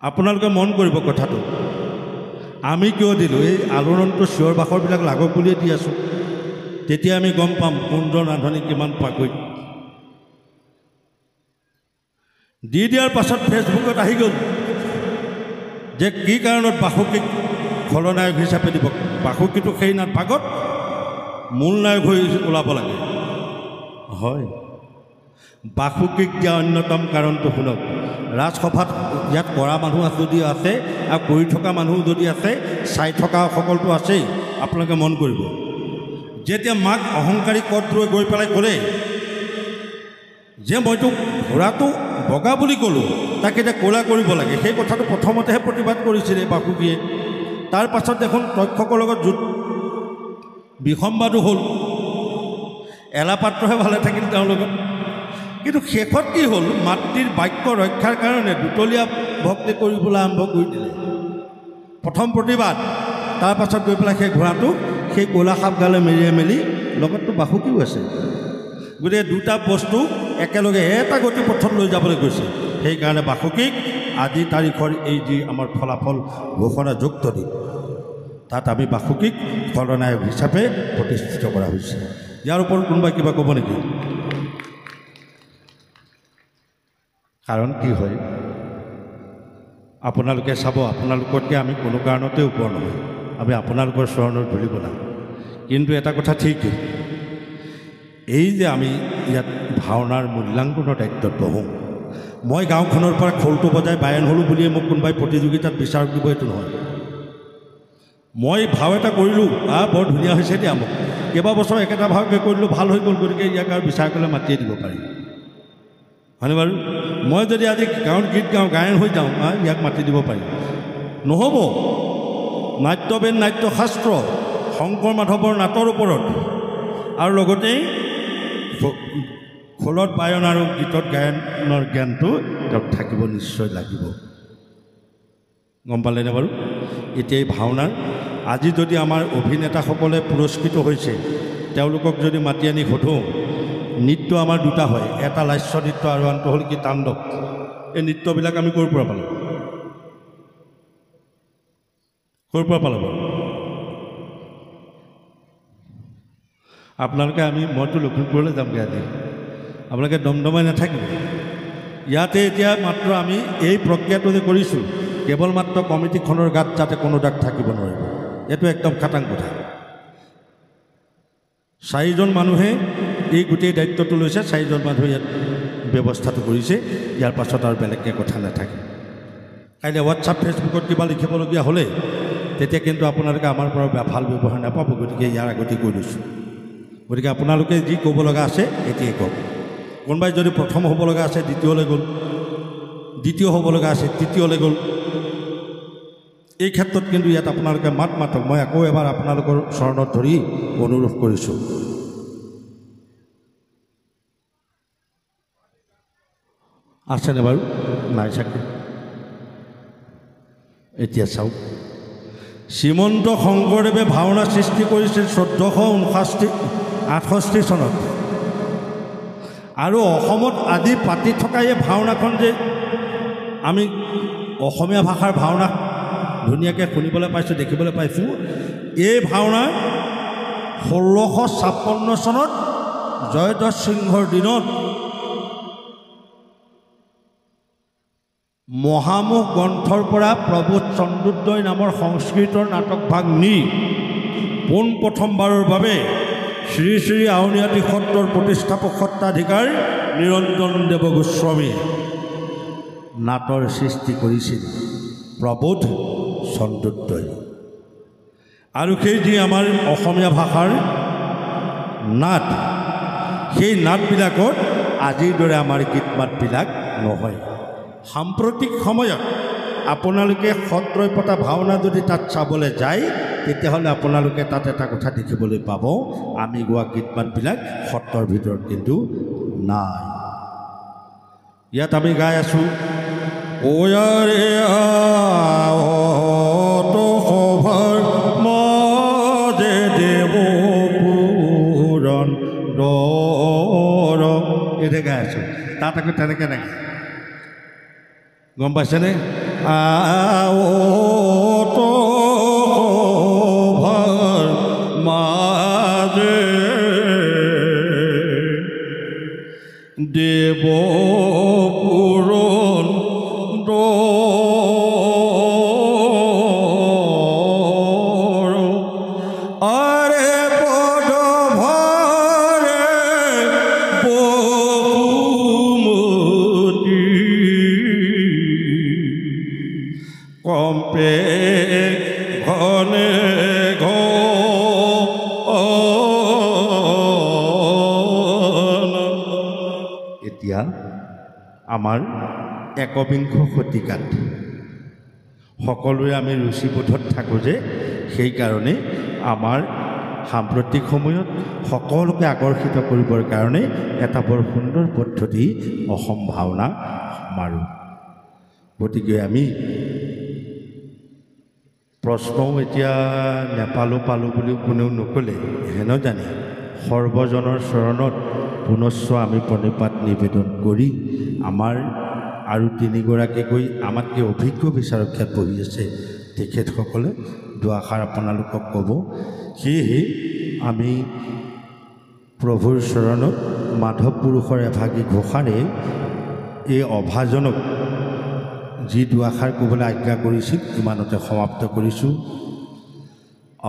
আপোনালোকে মন কৰিব কথাটো, আমি কিয় দিলোঁ? এই আলোড়নটো চিঞৰ বাখৰবিলাক লাগক বুলিয়ে দি আছোঁ। তেতিয়া আমি গম পাম কোনজন ৰান্ধনি কিমান পাকৈত। দি দিয়াৰ পাছত ফেচবুকত আহি গ'ল যে কি কাৰণত বাসুকীক খলনায়ক হিচাপে দিব। বাসুকীটো সেই নাট ভাগত মূল নায়ক হৈ ওলাব লাগে, হয়। বাসুকীক দিয়া অন্যতম কাৰণটো শুনক। ৰাজসভাত ইয়াত কৰা মানুহ যদি আছে আৰু কৰি থকা মানুহ যদি আছে, চাই থকা সকলটো আছেই। আপোনালোকে মন কৰিব, যেতিয়া মাক অহংকাৰী কদলৈ গৈ পেলাই ক'লে যে মইতো ঘোঁৰাটো বগা বুলি ক'লোঁ, তাক এতিয়া ক'লা কৰিব লাগে, সেই কথাটো প্ৰথমতেহে প্ৰতিবাদ কৰিছিলে বাসুকীয়ে। তাৰ পাছত দেখোন তক্ষকৰ লগত বিসম্বাদো হ'ল। এলাপাত্ৰহে ভালে থাকিল তেওঁৰ লগত। কিন্তু শেষত কি হ'ল, মাতৃৰ বাক্য ৰক্ষাৰ কাৰণে দুতলীয়া ভক্তি কৰিবলৈ আৰম্ভ কৰি দিলে। প্ৰথম প্ৰতিবাদ, তাৰ পাছত গৈ পেলাই সেই ঘোঁৰাটোক সেই ক'লা সাপগালে মেৰিয়াই মেলি, লগততো বাসুকীও আছে। গতিকে দুটা বস্তু একেলগে এটা গতি পথত লৈ যাবলৈ গৈছে। সেইকাৰণে বাসুকীক আজি তাৰিখৰ এই যি আমাৰ ফলাফল ঘোষণা যুক্ত দিন, তাত আমি বাসুকীক খলনায়ক হিচাপে প্ৰতিষ্ঠিত কৰা হৈছে। ইয়াৰ ওপৰত কোনোবাই কিবা ক'ব নেকি? কাৰণ কি হয়, আপোনালোকে চাব, আপোনালোকতকৈ আমি কোনো কাৰণতে ওপৰ নহয়, আমি আপোনালোকৰ চৰণৰ ধূলি বনাম। কিন্তু এটা কথা ঠিক, এই যে আমি ইয়াত ভাওনাৰ মূল্যাংকনৰ দায়িত্বত বহোঁ, মই গাঁওখনৰ পৰা খোলটো বজাই বায়ন হ'লোঁ বুলিয়ে মোক কোনোবাই প্ৰতিযোগিতাত বিচাৰক দিব, এইটো নহয়। মই ভাও এটা কৰিলোঁ, বৰ ধুনীয়া হৈছে দিয়া, মোক কেইবাবছৰ একেটা ভাওকে কৰিলোঁ, ভাল হৈ গ'ল, গতিকে ইয়াক আৰু বিচাৰকলৈ মাতিয়ে দিব পাৰি, হয়নে বাৰু? মই যদি আজি গাঁৱত গীত গাওঁ, গায়ন হৈ যাওঁ, ইয়াক মাতি দিব পাৰি, নহ'ব। নাট্যবেদ নাট্যশাস্ত্ৰ শংকৰ মাধৱৰ নাটৰ ওপৰত আৰু লগতেই খোলত বায়ন আৰু গীতত গায়নৰ জ্ঞানটো তেওঁক থাকিব নিশ্চয় লাগিব। গম পালেনে বাৰু? এতিয়া এই ভাওনাৰ আজি যদি আমাৰ অভিনেতাসকলে পুৰস্কৃত হৈছে, তেওঁলোকক যদি মাতি আনি সোধোঁ, নৃত্য আমাৰ দুটা হয়, এটা লাস্য নৃত্য আৰু আনটো হ'ল কি তাণ্ডৱ। এই নৃত্যবিলাক আমি ক'ৰ পৰা পালোঁ? ক'ৰ পৰা পালোঁ বাৰু? আপোনালোকে মইতো লখিমপুৰলৈ যামগৈ আজি, আপোনালোকে দমদমাই নাথাকিব। ইয়াতে এতিয়া মাত্ৰ আমি এই প্ৰক্ৰিয়াটো যে কৰিছোঁ, কেৱল মাত্ৰ কমিটিখনৰ গাত যাতে কোনো দাগ থাকিব নোৱাৰিব, এইটো একদম খাটাং কথা। 4জন মানুহে এই গোটেই দায়িত্বটো লৈছে, 4জন মানুহে ইয়াত ব্যৱস্থাটো কৰিছে। ইয়াৰ পাছত আৰু বেলেগকৈ কথা নাথাকে। কাইলৈ হোৱাটছআপ ফেচবুকত কিবা লিখিবলগীয়া হ'লে তেতিয়া কিন্তু আপোনালোকে আমাৰ পৰা ভাল ব্যৱহাৰ নাপাব। গতিকে ইয়াৰ আগতেই কৈ লৈছোঁ। গতিকে আপোনালোকে যি ক'ব লগা আছে এতিয়াই কওক। কোনোবাই যদি প্ৰথম হ'ব লগা আছে দ্বিতীয়লৈ গ'ল, দ্বিতীয় হ'ব লগা আছে তৃতীয়লৈ গ'ল। এই ক্ষেত্ৰত কিন্তু ইয়াত আপোনালোকে মাতক। মই আকৌ এবাৰ আপোনালোকৰ চৰণত ধৰি অনুৰোধ কৰিছোঁ। আছেনে বাৰু? নাই চাগে। এতিয়া চাওক, শ্ৰীমন্ত শংকৰদেৱে ভাওনা সৃষ্টি কৰিছিল 1468 চনত, আৰু অসমত আজি পাতি থকা এই ভাওনাখন যে আমি অসমীয়া ভাষাৰ ভাওনা ধুনীয়াকৈ শুনিবলৈ পাইছোঁ, দেখিবলৈ পাইছোঁ, এই ভাওনা 1656 চনত জয়ধ্বজ সিংহৰ দিনত মহামুখ গ্ৰন্থৰ পৰা প্ৰভূত চন্দোদয় নামৰ সংস্কৃতৰ নাটকভাগ নি পোনপ্ৰথমবাৰৰ বাবে শ্ৰী শ্ৰী আউনীআটী সত্ৰৰ প্ৰতিষ্ঠাপক সত্ৰাধিকাৰ নিৰঞ্জন দেৱ গোস্বামীয়ে নাটৰ সৃষ্টি কৰিছিল, প্ৰভূত চন্দোদয়। আৰু সেই যি আমাৰ অসমীয়া ভাষাৰ নাট, সেই নাটবিলাকত আজিৰ দৰে আমাৰ গীত মাতবিলাক নহয়। সাম্প্ৰতিক সময়ত আপোনালোকে সত্ৰই পতা ভাওনা যদি তাত চাবলৈ যায়, তেতিয়াহ'লে আপোনালোকে তাত এটা কথা দেখিবলৈ পাব, আমি গোৱা গীত মাতবিলাক সত্ৰৰ ভিতৰত কিন্তু নাই। ইয়াত আমি গাই আছোঁ, ওয়াৰে সভাৰ মাজে দেৱ পুৰণ দৰ, এইদৰে গাই আছোঁ। তাত আকৌ তেনেকৈ নাই। গম পাইছেনে? সভাৰ মাজে দেৱ পুৰণ দৰ, আৰে পদ ভৰে বহু অনেক এতিয়া আমাৰ একবিংশ শতিকাত সকলোৱে আমি ৰুচিবোধত থাকোঁ যে সেইকাৰণে আমাৰ সাম্প্ৰতিক সময়ত সকলোকে আকৰ্ষিত কৰিবৰ কাৰণে এটা বৰ সুন্দৰ পদ্ধতি অসম ভাওনা মাৰোঁ। গতিকে আমি প্ৰশ্নও এতিয়া নেপালোঁ পালোঁ বুলিও কোনেও নক'লে হেন জানি সৰ্বজনৰ চৰণত পুনশ্চ আমি প্ৰণিপাত নিবেদন কৰি আমাৰ আৰু তিনিগৰাকীকৈ আমাতকৈ অভিজ্ঞ বিচাৰক ইয়াত বহি আছে, তেখেতসকলে দুআষাৰ আপোনালোকক ক'ব। সেয়েহে আমি প্ৰভুৰ চৰণত মাধৱ পুৰুষৰ এভাগী ঘোষাৰে এই অভাজনক যি দুআষাৰ ক'বলৈ আজ্ঞা কৰিছিল ইমানতে সমাপ্ত কৰিছোঁ।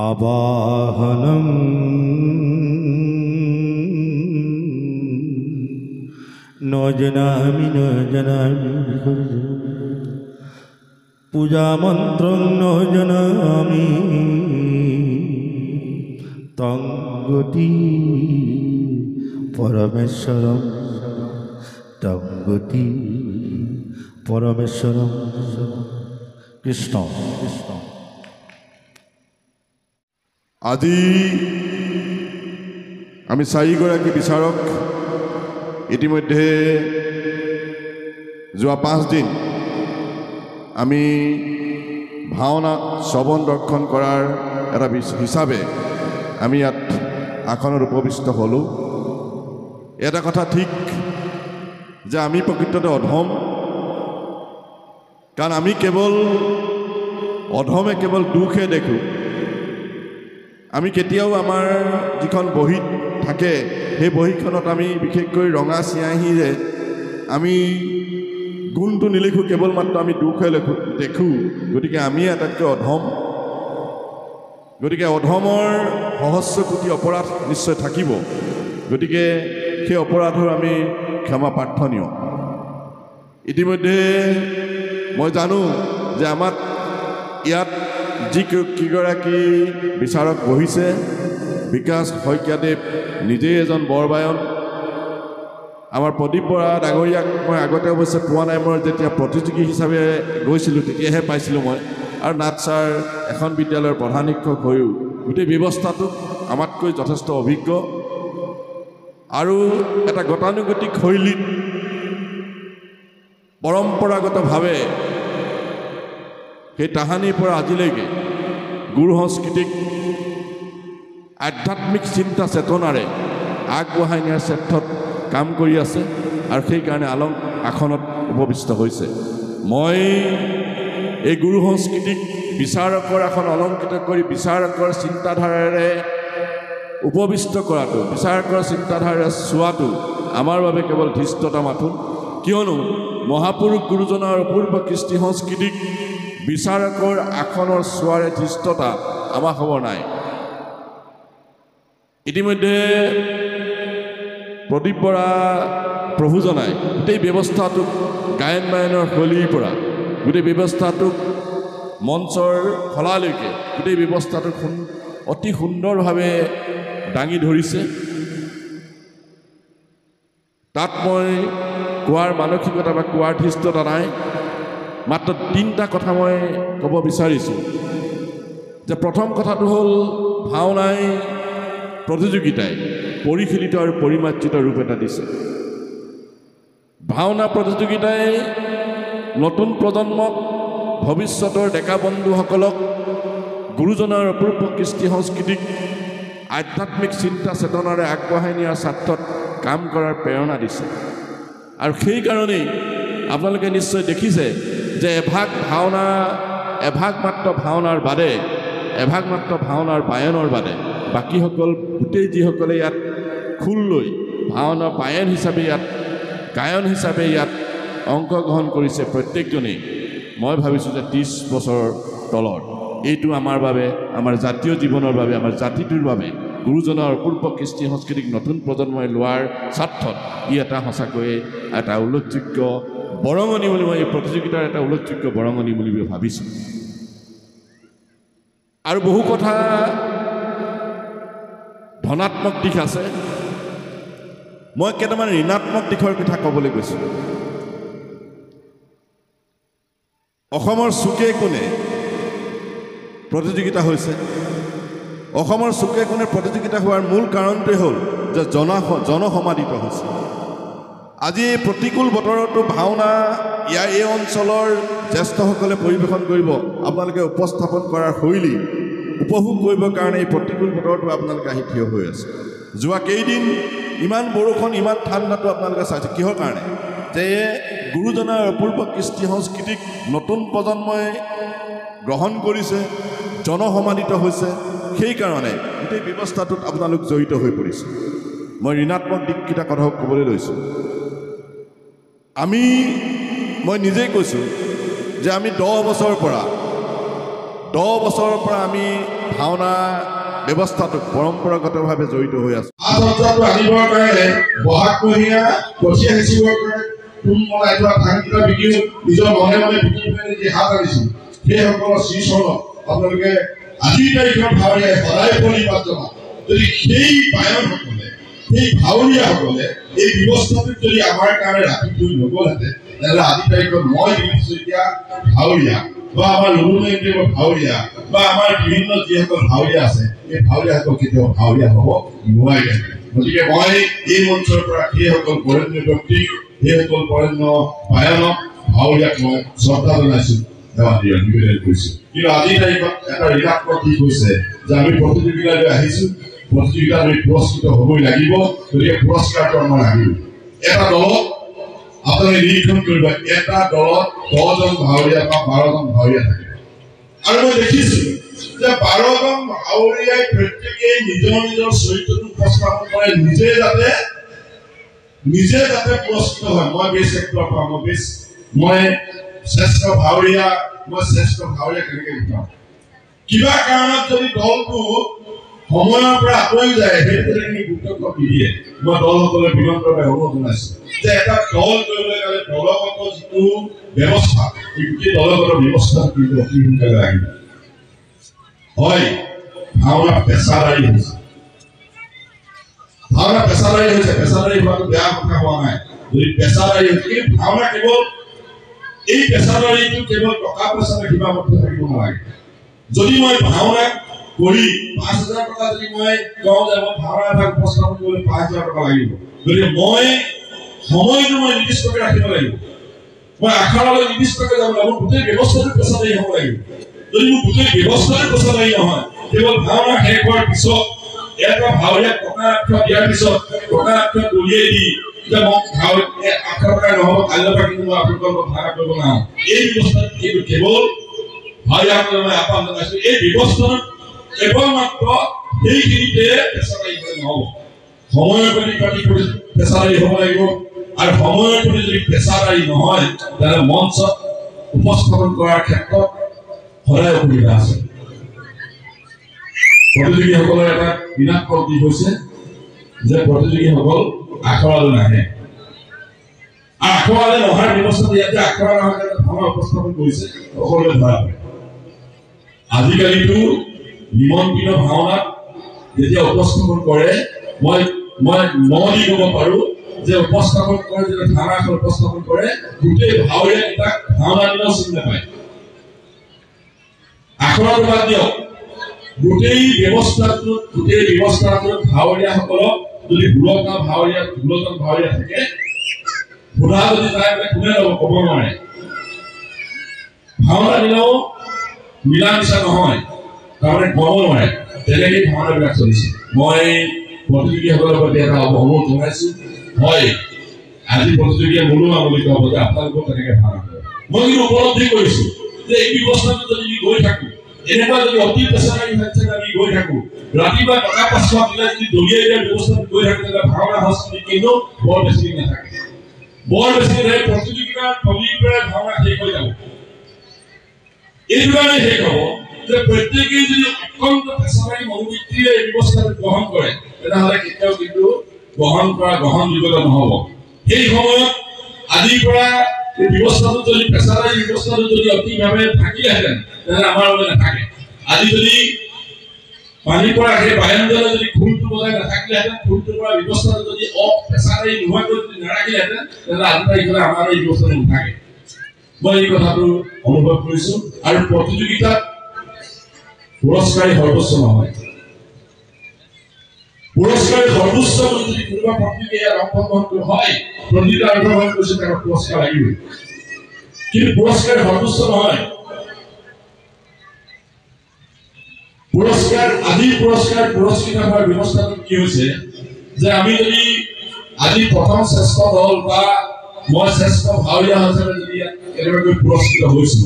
আবাহনং নজনামি পূজা মন্ত্ৰং নজনামি তং গতি পৰমেশ্বৰম তং গতি পৰমেশ্বৰম। কৃষ্ণ কৃষ্ণ। আজি আমি চাৰিগৰাকী বিচাৰক ইতিমধ্যে যোৱা 5 দিন আমি ভাওনাত শ্ৰৱণ দৰ্শন কৰাৰ এটা হিচাপে আমি ইয়াত আসনত উপবিষ্ট হ'লোঁ। এটা কথা ঠিক যে আমি প্ৰকৃততে অধম, কাৰণ আমি অধমে কেৱল দুখহে দেখোঁ। আমি কেতিয়াও আমাৰ যিখন বহীত থাকে সেই বহীখনত আমি বিশেষকৈ ৰঙা চিয়াঁহীৰে আমি গুণটো নিলিখোঁ, কেৱল মাত্ৰ আমি দুখহে দেখোঁ। গতিকে আমি আটাইতকৈ অধম। গতিকে অধমৰ সহস্ৰ কোটি অপৰাধ নিশ্চয় থাকিব। গতিকে সেই অপৰাধৰ আমি ক্ষমা প্ৰাৰ্থনীয়। ইতিমধ্যে মই জানো যে আমাক ইয়াত যি কেইগৰাকী বিচাৰক বহিছে, বিকাশ শইকীয়াদেৱ নিজেই এজন বৰবায়ন। আমাৰ প্ৰদীপ বৰা ডাঙৰীয়াক মই আগতে অৱশ্যে পোৱা নাই, মই যেতিয়া প্ৰতিযোগী হিচাপে গৈছিলোঁ তেতিয়াহে পাইছিলোঁ মই। আৰু নাথ ছাৰ এখন বিদ্যালয়ৰ প্ৰধান শিক্ষক হৈও গোটেই ব্যৱস্থাটোত আমাতকৈ যথেষ্ট অভিজ্ঞ আৰু এটা গতানুগতিক শৈলীত পৰম্পৰাগতভাৱে সেই তাহানিৰ পৰা আজিলৈকে গুৰু সংস্কৃতিক আধ্যাত্মিক চিন্তা চেতনাৰে আগবঢ়াই নিয়াৰ ক্ষেত্ৰত কাম কৰি আছে আৰু সেইকাৰণে আসনত উপবিষ্ট হৈছে। মই এই গুৰু সংস্কৃতিক বিচাৰকৰ আসন অলংকৃত কৰি বিচাৰকৰ চিন্তাধাৰাৰে উপবিষ্ট কৰাটো, বিচাৰকৰ চিন্তাধাৰাৰে চোৱাটো আমাৰ বাবে কেৱল ধৃষ্টতা মাথোন। কিয়নো মহাপুৰুষ গুৰুজনাৰ অপূৰ্ব কৃষ্টি সংস্কৃতিক বিচাৰকৰ আসনৰ চোৱাৰে ধৃষ্টতা আমাৰ খবৰ নাই। ইতিমধ্যে প্ৰদীপ বৰা প্ৰভুজনাই গোটেই ব্যৱস্থাটোক গায়ন বায়নৰ শৈলীৰ পৰা গোটেই ব্যৱস্থাটোক মঞ্চৰ খলালৈকে গোটেই ব্যৱস্থাটোক অতি সুন্দৰভাৱে দাঙি ধৰিছে। তাত মই কোৱাৰ মানসিকতা বা কোৱাৰ ধৃষ্টতা নাই। মাত্ৰ 3টা কথা মই ক'ব বিচাৰিছোঁ। যে প্ৰথম কথাটো হ'ল ভাওনাই প্ৰতিযোগিতাই পৰিশীলিত আৰু পৰিমাৰ্জিত ৰূপ এটা দিছে। ভাওনা প্ৰতিযোগিতাই নতুন প্ৰজন্মক, ভৱিষ্যতৰ ডেকা বন্ধুসকলক গুৰুজনাৰ অপূৰ্ব কৃষ্টি সংস্কৃতিক আধ্যাত্মিক চিন্তা চেতনাৰে আগবঢ়াই নিয়াৰ স্বাৰ্থত কাম কৰাৰ প্ৰেৰণা দিছে। আৰু সেইকাৰণেই আপোনালোকে নিশ্চয় দেখিছে যে এভাগ মাত্ৰ ভাওনাৰ বাদে, এভাগ মাত্ৰ ভাওনাৰ বায়নৰ বাদে বাকীসকল গোটেই যিসকলে ইয়াত খোল লৈ ভাওনা বায়ন হিচাপে ইয়াত গায়ন হিচাপে ইয়াত অংশগ্ৰহণ কৰিছে, প্ৰত্যেকজনেই মই ভাবিছোঁ যে 30 বছৰৰ তলৰ এইটো আমাৰ বাবে, আমাৰ জাতীয় জীৱনৰ বাবে, আমাৰ জাতিটোৰ বাবে গুৰুজনাৰ অপূৰ্ব কৃষ্টি সংস্কৃতিক নতুন প্ৰজন্মই লোৱাৰ স্বাৰ্থত ই এটা সঁচাকৈয়ে এটা উল্লেখযোগ্য বৰঙণি বুলি, মই এই প্ৰতিযোগিতাৰ এটা উল্লেখযোগ্য বৰঙণি বুলি ভাবিছোঁ। আৰু বহু কথা ধনাত্মক দিশ আছে মই কেইটামান ঋণাত্মক দিশৰ কথা ক'বলৈ গৈছোঁ অসমৰ চুকে কোণে প্ৰতিযোগিতা হৈছে অসমৰ চুকে কোণে প্ৰতিযোগিতা হোৱাৰ মূল কাৰণটোৱে হ'ল যে জনসমাদিত হৈছে আজি এই প্ৰতিকূল বতৰতো ভাওনা ইয়াৰ এই অঞ্চলৰ জ্যেষ্ঠসকলে পৰিৱেশন কৰিব আপোনালোকে উপস্থাপন কৰাৰ শৈলী উপভোগ কৰিবৰ কাৰণে এই প্ৰতিকূল বতৰটো আপোনালোকে আহি থিয় হৈ আছে যোৱা কেইদিন ইমান বৰষুণ ইমান ঠাণ্ডাটো আপোনালোকে চাইছে কিহৰ কাৰণে যে গুৰুজনাৰ অপূৰ্ব কৃষ্টি সংস্কৃতিক নতুন প্ৰজন্মই গ্ৰহণ কৰিছে জনসমাদিত হৈছে সেইকাৰণে গোটেই ব্যৱস্থাটোত আপোনালোক জড়িত হৈ পৰিছে মই ঋণাত্মক দিশকেইটা কথা ক'বলৈ লৈছোঁ মই নিজেই কৈছোঁ যে আমি 10 বছৰৰ পৰা আমি ভাওনা ব্যৱস্থাটোত পৰম্পৰাগতভাৱে জড়িত হৈ আছোঁ আনিবৰ কাৰণে বহাগমহীয়া কঠীয়া সিঁচিবৰ কাৰণে মলাই থোৱা ধানকেইটা বিকি নিজৰ মনে মনে বিকি পেলাই যি হাত আনিছিল সেইসকলৰ শ্ৰীচৰণত আপোনালোকে আজিৰ তাৰিখৰ ভাৱৰীয়াই সদায় পৰিপাত জমা যদি সেই পায়নসকলে সেই ভাৱৰীয়াসকলে এই ব্যৱস্থাটোত যদি আমাৰ কাৰণে ৰাখি থৈ নগ'লহেঁতেন তেনেহ'লে আজিৰ তাৰিখত মই দেখিছোঁ এতিয়া ভাৱৰীয়া বা আমাৰ লুৰুমেণ্টিৰ ভাৱৰীয়া বা আমাৰ বিভিন্ন যিসকল ভাৱৰীয়া আছে এই ভাৱৰীয়াসকল কেতিয়াও ভাৱৰীয়া হ'ব নোৱাৰে গতিকে মই এই মঞ্চৰ পৰা সেইসকল বৰেণ্য ব্যক্তিক সেইসকল বৰেণ্য পায়নক ভাৱৰীয়াক মই শ্ৰদ্ধা জনাইছোঁ নিবেদন কৰিছোঁ কিন্তু আজিৰ তাৰিখত এটা ঋণাত্মক দিশ হৈছে যে আমি প্ৰতিযোগিতালৈ আহিছোঁ প্ৰতিযোগিতাত আমি পুৰস্কৃত হ'বই লাগিব গতিকে পুৰস্কাৰটো আমাৰ লাগিব এটা দলত আপোনালোকে নিৰীক্ষণ কৰিব এটা দলত 10জন ভাৱৰীয়া বা 12জন ভাৱৰীয়া থাকে আৰু মই দেখিছোঁ যে 12জন ভাৱৰীয়াই প্ৰত্যেকেই নিজৰ নিজৰ চৰিত্ৰটো উপস্থাপন কৰে নিজে যাতে পুৰস্কৃত হয় মই বেছ এক্টৰ পাওঁ মই শ্ৰেষ্ঠ ভাৱৰীয়া কেনেকৈ উঠাওঁ কিবা কাৰণত যদি দলটো সময়ৰ পৰা আঁতৰি যায় সেইটো গুৰুত্ব নিদিয়ে মই দলসকলে বিনম্ৰভাৱে অনুৰোধ জনাইছোঁ যে এটা দল কৰিবলৈ গ'লে দলগত যিটো ব্যৱস্থা এই গোটেই দলগত ব্যৱস্থা কিন্তু অতি সোনকালে লাগিব হয় ভাওনা পেছাদাৰী হৈছে পেছাদাৰী হোৱাটো বেয়া কথা হোৱা নাই যদি পেছাদাৰী হৈছে কিন্তু ভাওনা কেৱল এই পেছাদাৰীটো কেৱল টকা পইচাৰে সীমাবদ্ধ থাকিব নালাগে যদি মই ভাওনা কৰি 5,000 টকা যদি মই কওঁ যে মই ভাওনা এটা উপস্থাপন কৰিবলৈ 5,000 টকা লাগিব গতিকে মই সময়টো মই নিৰ্দিষ্টকৈ ৰাখিব লাগিব মই আখৰালৈ নিৰ্দিষ্টকৈ যাব লাগিব গোটেই ব্যৱস্থাটো পেছাদাৰী হ'ব লাগিব যদি মোৰ গোটেই ব্যৱস্থাটো পেছাদাৰী নহয় কেৱল ভাওনা শেষ হোৱাৰ পিছত এটা ভাৱৰীয়াক টকা দিয়াৰ পিছত টকা দলিয়াই দি যে মই আখৰ টকা নহ'ব কাইলৈ পৰা কিন্তু মই আপোনালোকৰ ভাড়া কৰিব নাহোঁ এই ব্যৱস্থাত কিন্তু কেৱল ভাৱৰীয়াসকলে মই আহ্বান জনাইছোঁ এই ব্যৱস্থাত কেৱল মাত্ৰ সেইখিনিতে পেছাদাৰী হ'লে নহ'ব সময়ৰ প্ৰতি পেছাদাৰী হ'ব লাগিব আৰু সময়ৰ প্ৰতি যদি পেছাদাৰী নহয় তেতিয়াহ'লে মঞ্চত উপস্থাপন কৰাৰ ক্ষেত্ৰত সদায় অসুবিধা আছে প্ৰতিযোগীসকলৰ এটা ঋণাত্মক দিশ হৈছে যে প্ৰতিযোগীসকল আখৰালৈ নাহে আৰু আখৰালৈ নহাৰ ব্যৱস্থাটো ইয়াতে আখৰা নহয় ভাওনা উপস্থাপন কৰিছে সকলোৱে ধৰা পৰে আজিকালিতো নিমন্ত্ৰিত ভাওনাত যেতিয়া উপস্থাপন কৰে মই দি ক'ব পাৰোঁ যে উপস্থাপন কৰে যেতিয়া ভাওনা এখন উপস্থাপন কৰে গোটেই ভাৱৰীয়াকেইটাক ভাওনা দিলেও চিনি নাপায় আখৰাটো বাদ দিয়ক গোটেই ব্যৱস্থাটোত ভাৱৰীয়াসকলক যদি 16জন ভাৱৰীয়া থাকে সোধা যদি যায় কোনে ল'ব ক'ব নোৱাৰে ভাওনা দিলেও মিলা মিছা নহয় তাৰমানে ক'ব নোৱাৰে তেনেকেই ভাওনাবিলাক চলিছে মই প্ৰতিযোগীসকলৰ প্ৰতি এটা অনুৰোধ জনাইছোঁ হয় আজি প্ৰতিযোগীয়ে মোৰো আমলিত হ'ব যে আপোনালোকক তেনেকৈ ভাওনা কৰে মই কিন্তু উপলব্ধি কৰিছোঁ যে এই ব্যৱস্থাটো যদি আমি গৈ থাকোঁ এনেকুৱা যদি অতি পেছাদাৰী ক্ষেত্ৰত আমি গৈ থাকোঁ ৰাতিপুৱা টকা 500 দিলে যদি দলিয়াই দিয়াৰ ব্যৱস্থাটো গৈ থাকোঁ তেতিয়াহ'লে ভাওনা সংস্কৃতি কিন্তু বৰ বেছি দিন নাথাকে প্ৰতিযোগিতাৰ থলীৰ পৰাই ভাওনা শেষ হৈ যাব এইটো কাৰণে শেষ হ'ব যে প্ৰত্যেকেই যদি অত্যন্ত পেছাদাৰী মনোবৃত্তিৰে এই ব্যৱস্থাটো গ্ৰহণ কৰে তেনেহ'লে কেতিয়াও কিন্তু গ্ৰহণযোগ্য নহ'ব সেই সময়ত আজিৰ পৰা এই ব্যৱস্থাটো যদি পেছাদাৰী ব্যৱস্থাটো যদি অতিভাৱে থাকিলেহেঁতেন তেনেহ'লে আমাৰ বাবে নাথাকে আজি যদি পানীৰ পৰা সেই বায়ুমণ্ডলে যদি খুলটো বজাই নাথাকিলেহেঁতেন, খুলটোৰ পৰা ব্যৱস্থাটো যদি অপেচাৰি নোহোৱাকৈ যদি নাৰাখিলেহেঁতেন, তেন্তে আজি তাৰিখলৈ আমাৰ এই ব্যৱস্থাটো নাথাকে। মই এই কথাটো অনুভৱ কৰিছো। আৰু প্ৰতিযোগিতাত পুৰস্কাৰী সৰ্বোচ্চ নহয়, পুৰস্কাৰী সৰ্বোচ্চ বুলি যদি কোনোবা প্ৰতিযোগী ইয়াত অংশগ্ৰহণ হয়, প্ৰতিযোগিতা অংশগ্ৰহণ কৰিছে তেওঁক পুৰস্কাৰ লাগিবই, কিন্তু পুৰস্কাৰী সৰ্বোচ্চ নহয়। পুৰস্কাৰ আজিৰ পুৰস্কৃত হোৱাৰ ব্যৱস্থাটো কি হৈছে যে আমি যদি আজি প্ৰথম শ্ৰেষ্ঠ দল বা মই শ্ৰেষ্ঠ ভাৱৰীয়া হিচাপে যদি এনেকৈ পুৰস্কৃত হৈছো,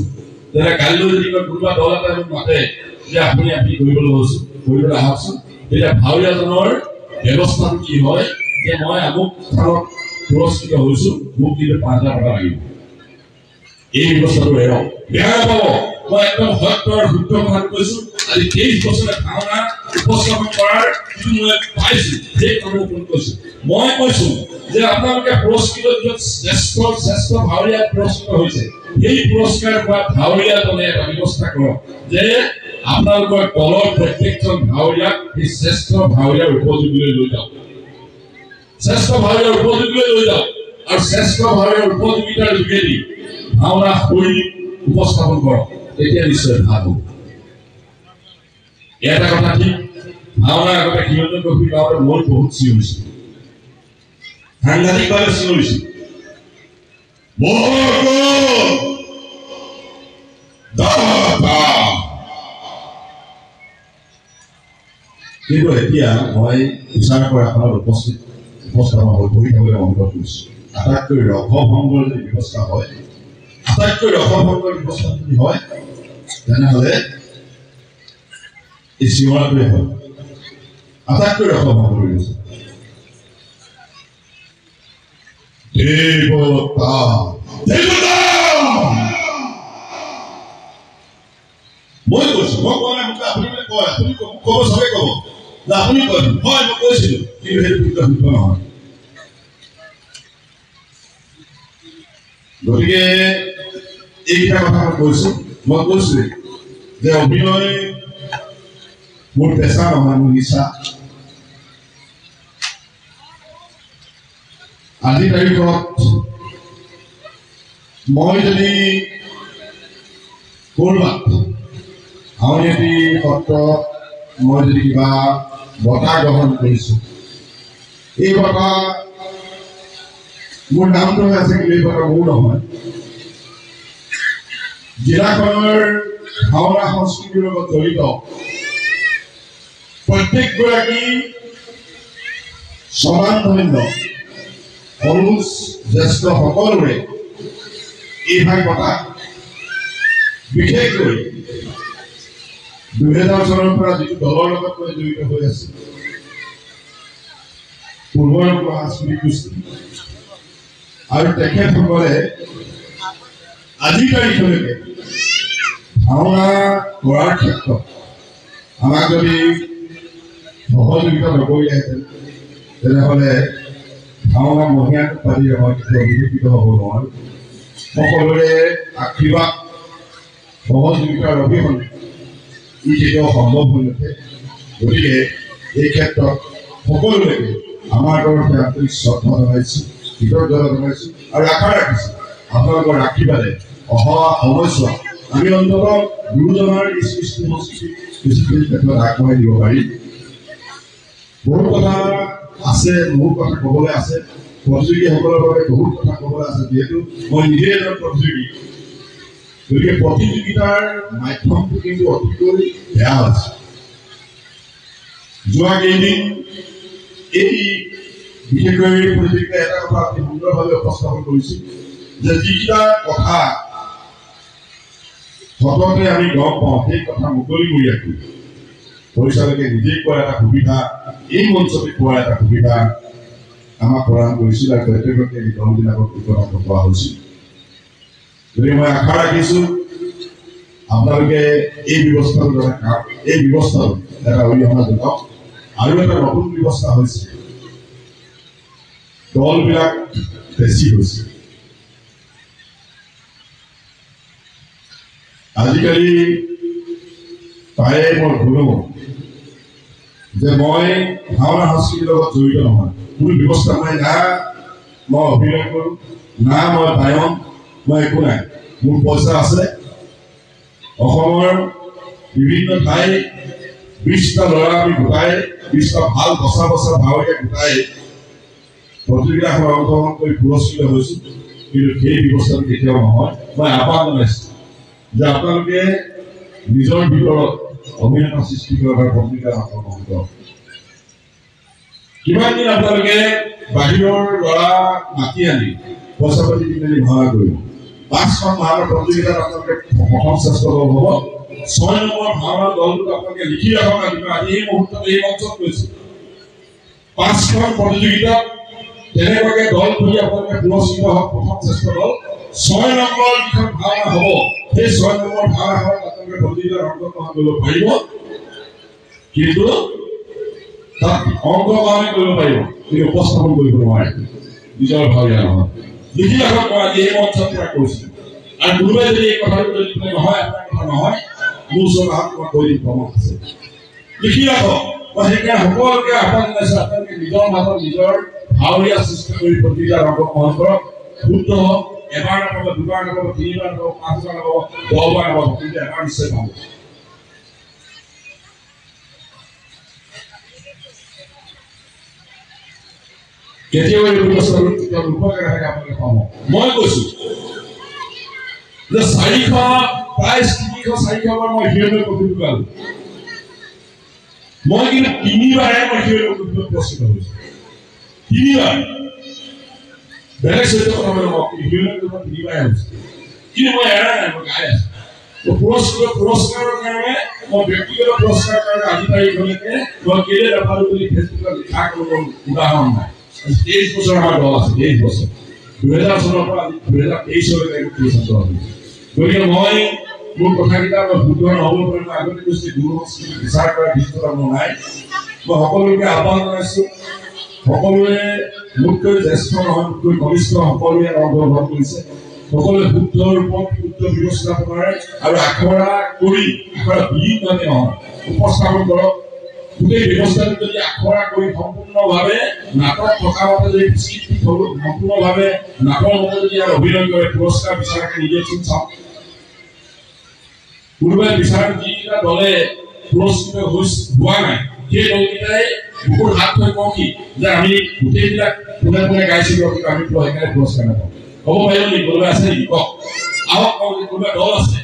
তেন্তে কাইলৈ যদি কোনোবা দল এটা মাতে যে আপুনি কৰিবলৈ আহকচোন, তেতিয়া ভাৱৰীয়াজনৰ ব্যৱস্থাটো কি হয় যে মই আমুক স্থানত পুৰস্কৃত হৈছো, মোক কিন্তু ৫,০০০ টকা লাগিব। এই ব্যৱস্থাটো এৰক, বেয়া নাপাব, মই একদম সত্য আৰু শুদ্ধ কথাটো কৈছো। আজি ২৩ বছৰে ভাওনা উপস্থাপন কৰাৰ যিটো মই পাইছো, সেই কথাটো কৈছো। মই কৈছো যে আপোনালোকে পুৰস্কৃত শ্ৰেষ্ঠ ভাৱৰীয়া পুৰস্কৃত হৈছে, সেই পুৰস্কাৰ পোৱা ভাৱৰীয়াজনে এটা ব্যৱস্থা কৰক যে আপোনালোকৰ দলৰ প্ৰত্যেকজন ভাৱৰীয়াক সেই শ্ৰেষ্ঠ ভাৱৰীয়াৰ উপযোগীলৈ লৈ যাওক, শ্ৰেষ্ঠ ভাৱৰীয়াৰ উপযোগীলৈ লৈ যাওক, আৰু শ্ৰেষ্ঠ ভাৱৰীয়াৰ উপযোগিতাৰ যোগেদি ভাওনা শৈলী উপস্থাপন কৰক, তেতিয়া নিশ্চয় ভাল হ'ব। এটা কথা ঠিক, ভাওনা আগতে হিৰণ্য কবিৰ গাঁৱৰ মই বহুত চিঞৰিছিল, সাংঘাতিকভাৱে চিঞৰিছিল, কিন্তু এতিয়া মই বিচাৰ কৰা এখনত উপস্থাপন হৈ বহি থাকোঁতে অনুভৱ কৰিছো, আটাইতকৈ ৰসভংগৰ যদি ব্যৱস্থা হয়, আটাইতকৈ ৰসভংগৰ ব্যৱস্থা যদি হয়, তেনেহ'লে এই চিঞৰাটোৱে হয় আটাইতকৈ ৰসভংগৰ ব্যৱস্থা। দেৱতা দেৱতা মই কৈছো, মই কোৱা নাই, আপুনি কয়, আপুনি ক'ব, চবে ক'ব যে আপুনি কয়, হয় মই কৈছিলো, কিন্তু সেইটো শুদ্ধ নহয়। গতিকে এইকেইটা কথা মই কৈছো, মই কৈছো যে অভিনয় মোৰ পেচা নহয়, মোৰ নিচা। আজিৰ তাৰিখত মই যদি ক'ৰবাত আউনীআটী সত্ৰত মই যদি কিবা বঁটা গ্ৰহণ কৰিছো, এই বঁটা মোৰ নামটো আছে, কিন্তু এই বঁটা মোৰ নহয়। জিলাখনৰ ভাওনা সংস্কৃতিৰ লগত জড়িত প্ৰত্যেকগৰাকী সমানধন্য সৰুজ জ্যেষ্ঠ সকলোৰে এইভাগ বঁটা, বিশেষকৈ ২০০০ চনৰ পৰা যিটো দলৰ লগত মই জড়িত হৈ আছে, পূৰ্বৰ সাংস্কৃতিক গোষ্ঠী, আৰু তেখেতসকলে আজিৰ তাৰিখলৈকে ভাওনা কৰাৰ ক্ষেত্ৰত আমাক যদি সহযোগিতা নকৰিলেহেঁতেন, তেনেহ'লে ভাওনা মহিয়াটো পাৰি মই কেতিয়াও বিকশিত হ'ব নোৱাৰোঁ। সকলোৰে আশীৰ্বাদ সহযোগিতাৰ অবিহনে ই কেতিয়াও সম্ভৱ হৈ নুঠে। গতিকে এই ক্ষেত্ৰত সকলোলৈকে আমাৰ তৰফে আন্তৰিক শ্ৰদ্ধা জনাইছোঁ, কৃতজ্ঞতা জনাইছোঁ, আৰু আশা ৰাখিছোঁ আপোনালোকৰ আশীৰ্বাদে অহা সময়ছোৱাত আমি অন্ততঃ গুৰুজনাৰ সৃষ্টি সংস্কৃতি কিছুখিনি ক্ষেত্ৰত আগবঢ়াই দিব পাৰিম। বহুত কথা আছে, বহুত কথা ক'বলৈ আছে, প্ৰতিযোগীসকলৰ বাবে বহুত কথা ক'বলৈ আছে, যিহেতু মই নিজে এজন প্ৰতিযোগী। গতিকে প্ৰতিযোগিতাৰ মাধ্যমটো কিন্তু অতিকৈ বেয়া হৈছে। যোৱা কেইদিন এই বিশেষকৈ প্ৰতিযোগিতাই এটা কথা অতি সুন্দৰভাৱে উপস্থাপন কৰিছিল যে যিকেইটা কথা সততে আমি গম পাওঁ, সেই কথা মুকলিমূৰীয়াকৈ পৰিচালকে নিজেই কোৱাৰ এটা সুবিধা, এই মঞ্চতে কোৱাৰ এটা সুবিধা আমাক প্ৰদান কৰিছিল, আৰু প্ৰত্যেককে এই দলবিলাকক কথা কোৱা হৈছিল। গতিকে মই আশা ৰাখিছোঁ আপোনালোকে এই ব্যৱস্থাটো এটা অৰিহণা যোগাওক। আৰু এটা নতুন ব্যৱস্থা হৈছে, দলবিলাক বেছি হৈছে। আজিকালি তাই মই ভুলো যে মই ভাওনা সংস্কৃতিৰ লগত জড়িত নহয় কোনো ব্যৱস্থা নাই না মই অভিনয় কৰোঁ না মই গায়ন মই একো নাই মোৰ পইচা আছে অসমৰ বিভিন্ন ঠাই 20টা ল'ৰা আমি গোটাই 20টা ভাল বচা ভাৱৰীয়া গোটাই প্ৰতিযোগিতাখনত অংশগ্ৰহণ কৰি পুৰস্কৃত হৈছোঁ কিন্তু সেই ব্যৱস্থাটো কেতিয়াও নহয় মই আহ্বান জনাইছোঁ যে আপোনালোকে নিজৰ ভিতৰত অভিনেতা সৃষ্টি কৰাৰ ভূমিকা অংশগ্ৰহণ কৰক কিমান দিন আপোনালোকে বাহিৰৰ ল'ৰা মাতি আনি পইচা পাতি দি মেলি ভাড়া কৰিব 5খন ভাওনা প্ৰতিযোগিতাত আপোনালোকে প্ৰথম শ্ৰেষ্ঠ দল হ'ব 6 নম্বৰ ভাওনা দলটোক আপোনালোকে লিখি ৰাখক আজি এই মুহূৰ্তত এই মঞ্চত কৈছোঁ 5খন প্ৰতিযোগিতাত তেনেকুৱাকে দল কৰি আপোনালোকে পুৰস্কৃত হওক প্ৰথম শ্ৰেষ্ঠ দল 6 নম্বৰ যিখন ভাওনা হ'ব সেই 6 নম্বৰ ভাওনাখনত আপোনালোকে প্ৰতিযোগিতাত অংশগ্ৰহণ কৰিব পাৰিব কিন্তু তাত অংশগ্ৰহণ কৰিব পাৰিব কিন্তু উপস্থাপন কৰিব নোৱাৰে নিজৰ ভাৱৰীয়া নহয় লিখি ৰাখক মই আজি এই মঞ্চত পৰা কৈছোঁ আৰু কোনোবাই যদি এই কথাটো যদি নহয় আপোনাৰ কথা নহয় মোৰ ওচৰত আহক মই কৈ দিম প্ৰমাণ আছে লিখি ৰাখক মই সেইকাৰণে সকলোকে আহ্বান জনাইছোঁ আপোনালোকে নিজৰ মাজত নিজৰ ভাৱৰীয়া সৃষ্টি কৰি প্ৰতিযোগিতাত অংশগ্ৰহণ কৰক শুদ্ধ হওক এবাৰ নাপাব দুবাৰ নাপাব তিনিবাৰ নাপাব 5বাৰ নাপাব 10বাৰ নাপাব কিন্তু এবাৰ নিশ্চয় পাব কেতিয়াও এই ব্যৱস্থাটো কেতিয়াও ৰূপকে ৰাখে আপোনালোকে পাব মই কৈছোঁ যে 400 প্ৰায় 300-400বাৰ মই হিৰণ্য কবিতা গালোঁ মই কিন্তু 3বাৰে মই হিৰণ্য কবিতা পুৰস্কৃত হৈছোঁ 3বাৰ বেলেগ সৈতে কথা বলে মই হিৰণ্য কবিতা 3বাৰে হৈছোঁ কিন্তু মই এৰা নাই মই গাই আছোঁ পুৰস্কাৰৰ কাৰণে মই ব্যক্তিগত পুৰস্কাৰৰ কাৰণে আজি তাৰিখলৈকে মই কেলে নাপালোঁ বুলি ফেচবুকত লিখা কোনো উদাহৰণ নাই 23 বছৰ আমাৰ দল আছে 23 বছৰ 2000 চনৰ পৰা 2023 চনলৈকে গতিকে মই মোৰ কথাকেইটা মই শুদ্ধ নহ'ব পাৰে মই আগতে কৈছোঁ গুৰু সংস্কৃতি বিচাৰ কৰাৰ বিস্তৃততা মোৰ নাই মই সকলোকে আহ্বান জনাইছোঁ সকলোৱে মোতকৈ জ্যেষ্ঠ নহয় মোতকৈ কনিষ্ঠ সকলোৱে অংশগ্ৰহণ কৰিছে সকলোৱে শুদ্ধ ৰূপত শুদ্ধ ব্যৱস্থাপনাৰে আৰু আখৰা কৰি আখৰা বিহীনভাৱে নহয় উপস্থাপন কৰক গোটেই ব্যৱস্থাটো যদি আখৰা কৰি সম্পূৰ্ণভাৱে নাটক থকা মতে যদি স্ক্ৰিপ্ট সম্পূৰ্ণভাৱে নাটকৰ মতে যদি আৰু অভিনয় কৰে পুৰস্কাৰ বিচাৰকে নিজেচোন চাওক কোনোবাই বিচাৰ যিকেইটা দলে পুৰস্কৃত হোৱা নাই সেই দলকেইটাই বুকুৰ হাত থৈ কওঁ কি যে আমি গোটেইবিলাক কোনে কোনে গাইছিলোঁ কিন্তু আমি সেইকাৰণে পুৰস্কাৰ নাপাওঁ হ'ব পাৰিব নেকি কোনোবাই আছে নেকি কওক আহক কওক কোনোবা দল আছে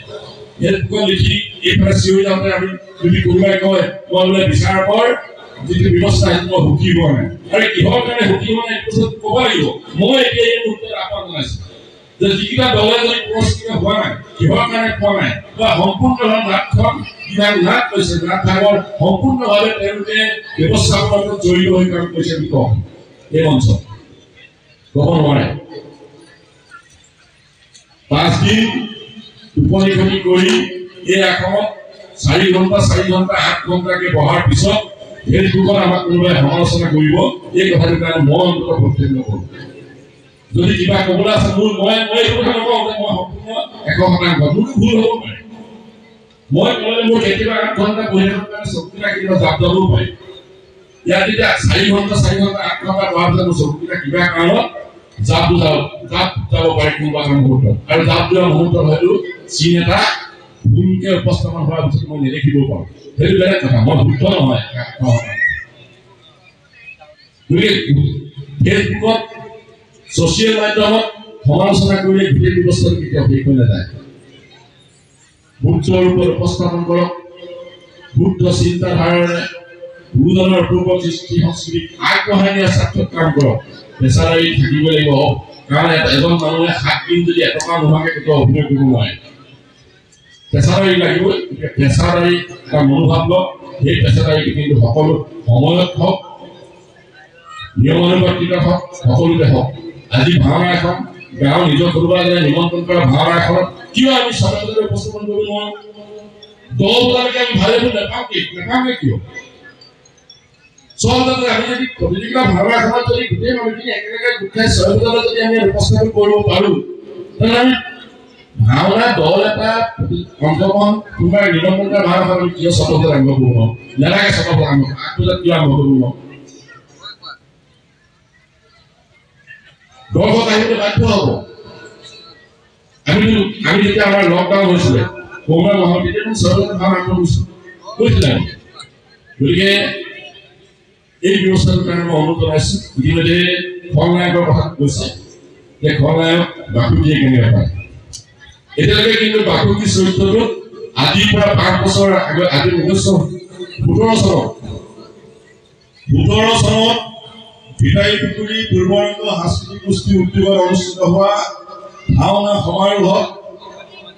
ফেচবুকত লিখি এইফালে চিঞৰি যাওঁতে আমি যদি কোনোবাই কয় মই বোলে বিচাৰকৰ যিটো ব্যৱস্থা সেইটো মই সুখী হোৱা নাই আৰু কিহৰ কাৰণে সুখী হোৱা নাই এইটো ক'ব লাগিব মই এতিয়া এই মুহূৰ্তত আহ্বান জনাইছোঁ যে যিকেইটা দলে যদি পুৰস্কৃত হোৱা নাই কিহৰ কাৰণে পোৱা নাই বা সম্পূৰ্ণভাৱে নাটখন কিমান নাট কৈছে নাটভাগৰ সম্পূৰ্ণভাৱে তেওঁলোকে ব্যৱস্থাপনাত জড়িত হৈ কাম কৰিছে বুলি কওঁ এই মঞ্চত ক'ব নোৱাৰে 5 দিন টোপনি খতি কৰি এই আসনত 4 ঘণ্টা 8 ঘণ্টাকে বহাৰ পিছত ফেচবুকত আমাক কোনোবাই সমালোচনা কৰিব এই কথাটোৰ কাৰণে মই অন্তত প্ৰত্যেক নকৰোঁ যদি কিবা ক'বলৈ আছে মই এইটো কথা নকওঁ যে মই সম্পূৰ্ণ 100% মোৰতো ভুল হ'ব পাৰে মই ক'লে মোৰ কেতিয়াবা 8 ঘণ্টা বহি থকাৰ কাৰণে চকুকেইটা কিবা জাপ যাবও পাৰে ইয়াত যেতিয়া 4 ঘণ্টা 8 ঘণ্টা বহাৰ পিছত মোৰ চকুকেইটা কিবা কাৰণত জাপ যাব পাৰে কোনোবা মুহূৰ্তত আৰু জাপ যোৱা মুহূৰ্তত হয়তো চিন এটা ভুলকে উপস্থাপন হোৱাৰ পিছত মই নেদেখিব পাৰোঁ সেইটো বেলেগ কথা মই শুদ্ধ নহয় ফেচবুকত ছ'চিয়েল মাধ্যমত সমালোচনা কৰিলে গোটেই ব্যৱস্থাটো কেতিয়াও শেষ হৈ নাযায় শুদ্ধ ৰূপত উপস্থাপন কৰক শুদ্ধ চিন্তাধাৰাৰে গুৰুজনৰ পূৰ্ব সৃষ্টি সংস্কৃতিক আগবঢ়াই নিয়াৰ স্বাৰ্থত কাম কৰক পেছাদাৰী থাকিব লাগিব কাৰণ এজন মানুহে 7 দিন যদি এটকা নোহোৱাকৈ কেতিয়াও অভিনয় কৰিব নোৱাৰে পেছাদাৰী লাগিবই পেছাদাৰী এটা মনোভাৱ লওক সেই পেছাদাৰীটো কিন্তু সকলো সময়ত হওক নিয়মানুবৰ্তিত হওক সকলোতে হওক আজি ভাওনা এখন গাঁৱৰ নিজৰ কোনোবা এজনে নিমন্ত্ৰণ কৰা ভাওনা এখনত কিয় আমি সমাজলৈ উপস্থাপন কৰিব নোৱাৰোঁ 10 বজালৈকে আমি ভালে ভুল নাপাওঁগে কিয় সমাজলৈ আমি যদি প্ৰতিযোগিতা ভাওনা এখনত যদি গোটেই মানুহখিনি একেলগে গোট খাই 6 বজালৈ যদি আমি উপস্থাপন কৰিব পাৰোঁ তেন্তে আমি ভাওনা দল এটা অংশগ্ৰহণ কোনোবাই নিৰমন্ত্ৰা ভাওনা আমি কিয় চতপথ আৰম্ভ কৰিব নালাগে চতপথ আৰম্ভ আগবজাত কিয় আৰম্ভ কৰিব দলগত আহিবলৈ বাধ্য হ'ব আমি যেতিয়া আমাৰ লকডাউন হৈছিলে কৰোণা মাহত তেতিয়া চৰকাৰে ভাওনা আৰম্ভ কৰিছিলে গতিকে এই ব্যৱস্থাটোৰ কাৰণে মই অনুৰোধ জনাইছোঁ ইতিমধ্যে খলনায়কৰ কথা কৈছে যে খলনায়ক বাকুটিয়ে কেনেকৈ পায় এতিয়ালৈকে কিন্তু বাকুটি চৰিত্ৰটো আজিৰ পৰা 5 বছৰ আগত আজি 1917 চনত ভিটাই পুখুৰী পূৰ্বৰংগ সাংস্কৃতিক গোষ্ঠী উদ্যোগত অনুষ্ঠিত হোৱা ভাওনা সমাৰোহত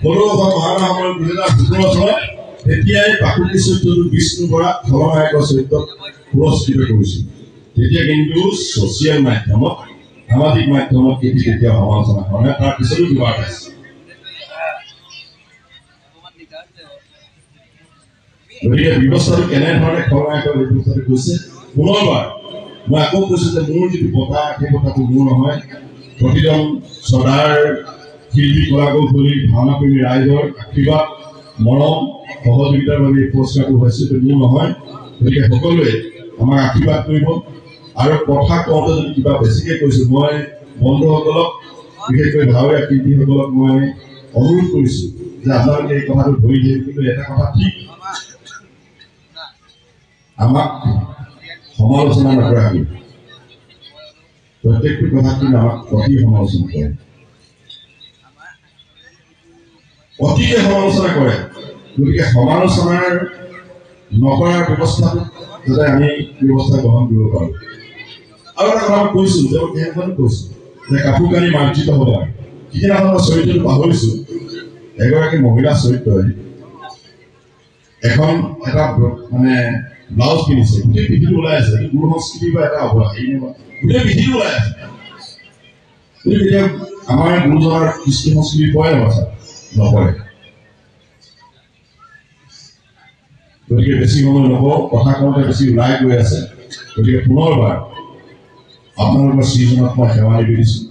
সৰুখন ভাওনা সমাৰোহ 2017 চনত তেতিয়াই বাকুটি চৰিত্ৰটো বিষ্ণু বৰা খলনায়কৰ চৰিত্ৰত পুৰস্কৃত কৰিছিল তেতিয়া কিন্তু ছ'চিয়েল মাধ্যমত সামাজিক মাধ্যমত তেতিয়া সমালোচনা হয় তাৰ পিছতো কিবা আছে গতিকে ব্যৱস্থাটো কেনেধৰণে খলনায়কৰ ব্যৱস্থাটো কৈছে পুনৰবাৰ মই আকৌ কৈছোঁ যে মোৰ যিটো বঁটা সেই বঁটাটো মোৰ নহয় প্ৰতিজন শ্ৰদ্ধাৰ শিল্পী কলাকৌশলী ভাওনাপ্ৰেমী ৰাইজৰ আশীৰ্বাদ মৰম সহযোগিতাৰ বাবে এই পুৰস্কাৰটো হৈছে মোৰ নহয় গতিকে সকলোৱে আমাক আশীৰ্বাদ কৰিব আৰু কথা কওঁতে যদি কিবা বেছিকৈ কৈছোঁ মই বন্ধুসকলক বিশেষকৈ ভাৱৰীয়া শিল্পীসকলক মই অনুৰোধ কৰিছোঁ যে আপোনালোকে এই কথাটো ধৰি দিয়ে কিন্তু এটা কথা ঠিক আমাক সমালোচনা নকৰে আমি প্ৰত্যেকটো কথা কিন্তু আমাক অতি সমালোচনা কৰে অতিকে সমালোচনা কৰে গতিকে সমালোচনাৰ নকৰাৰ ব্যৱস্থাটো যাতে আমি ব্যৱস্থা গ্ৰহণ কৰিব পাৰোঁ আৰু এটা কথা কৈছোঁ যে মই সেইখন কৈছোঁ যে কাপোৰ কানি মাৰ্জিত হ'ব লাগে সিদিনাখন মই চৰিত্ৰটো পাহৰিছোঁ এগৰাকী মহিলা চৰিত্ৰই এখন এটা মানে ব্লাউজ কিনিছে গোটেই পিঠিটো ওলাই আছে গুৰু সংস্কৃতিৰ পৰা এটা অৱহেলা গোটেই পিঠিটো ওলাই আছে গতিকে এতিয়া আমাৰ গুৰুজনাৰ কৃষ্টি সংস্কৃতিৰ পৰাই নপৰে গতিকে বেছি সময় নকওঁ কথা কওঁতে বেছি ওলাই গৈ আছে গতিকে পুনৰবাৰ আপোনালোকৰ শ্ৰীজনক মই সেৱা নিবেদিছোঁ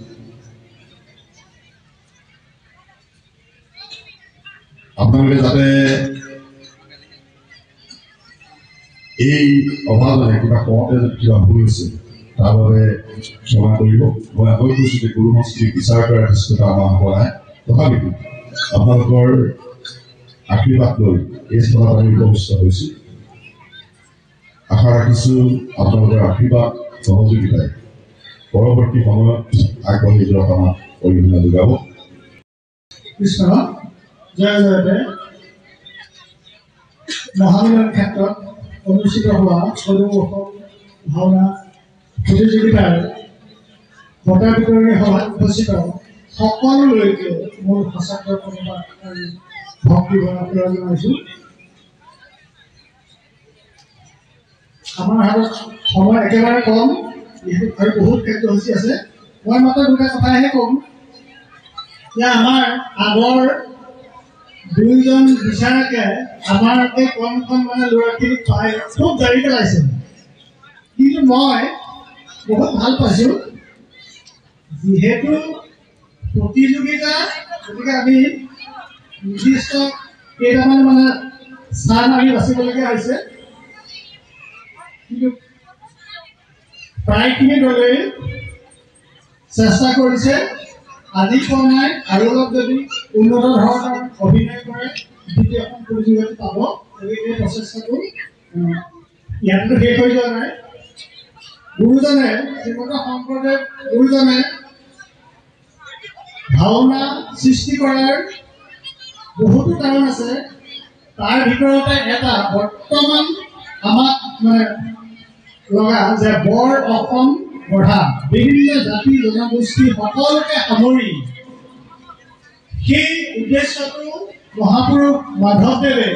আপোনালোকে যাতে এই অভাৱনে কিবা কওঁতে যদি কিবা ভুল হৈছে তাৰ বাবে ক্ষমা কৰিব মই আকৌ কৈছোঁ যে গুৰু সংস্কৃতিক বিচাৰ কৰাৰ যথেষ্টতা আমাৰ হ'ব নাই তথাপিতো আপোনালোকৰ আশীৰ্বাদ লৈ এই স্থলত আমি উপবিষ্ট হৈছোঁ আশা ৰাখিছোঁ আপোনালোকৰ আশীৰ্বাদ সহযোগিতাই পৰৱৰ্তী সময়ত আগবাঢ়ি যোৱাত আমাক অৰিহণা যোগাব কৃষ্ণ জয় জয়তে মহামিলন ক্ষেত্ৰত অনুষ্ঠিত হোৱা সৰু ভাওনা প্ৰতিযোগিতাৰ বঁটা বিতৰণী সভাত উপস্থিত সকলোলৈকে মোৰ সঁচাকৈ প্ৰণাম আৰু ভক্তি ভাৱ জনাইছোঁ আমাৰ হাতত সময় একেবাৰে কম আৰু বহুত কাৰ্যসূচী আছে মই মাত্ৰ দুটা কথাহে ক'ম যে আমাৰ আগৰ দুইজন বিচাৰকে আমাৰ এই কমখন মানে ল'ৰাখিনিক পাই খুব জাৰি পেলাইছে কিন্তু মই বহুত ভাল পাইছোঁ যিহেতু প্ৰতিযোগিতা গতিকে আমি নিৰ্দিষ্ট কেইটামান মানে স্থান আমি বাচিবলগীয়া হৈছে কিন্তু প্ৰায়খিনি দলেই চেষ্টা কৰিছে আজি পোৱা নাই আৰু অলপ যদি উন্নত ধৰণৰ অভিনয় কৰে দ্বিতীয়খন প্ৰতিযোগিতা পাব গতিকে এই প্ৰচেষ্টাটো ইয়াতো শেষ হৈ যোৱা নাই গুৰুজনে শ্ৰীমন্ত শংকৰদেৱ গুৰুজনে ভাওনা সৃষ্টি কৰাৰ বহুতো কাৰণ আছে তাৰ ভিতৰতে এটা বৰ্তমান আমাক মানে লগা যে বৰ অসম গঢ়া বিভিন্ন জাতি জনগোষ্ঠী সকলোকে সামৰি সেই উদ্দেশ্যটো মহাপুৰুষ মাধৱদেৱে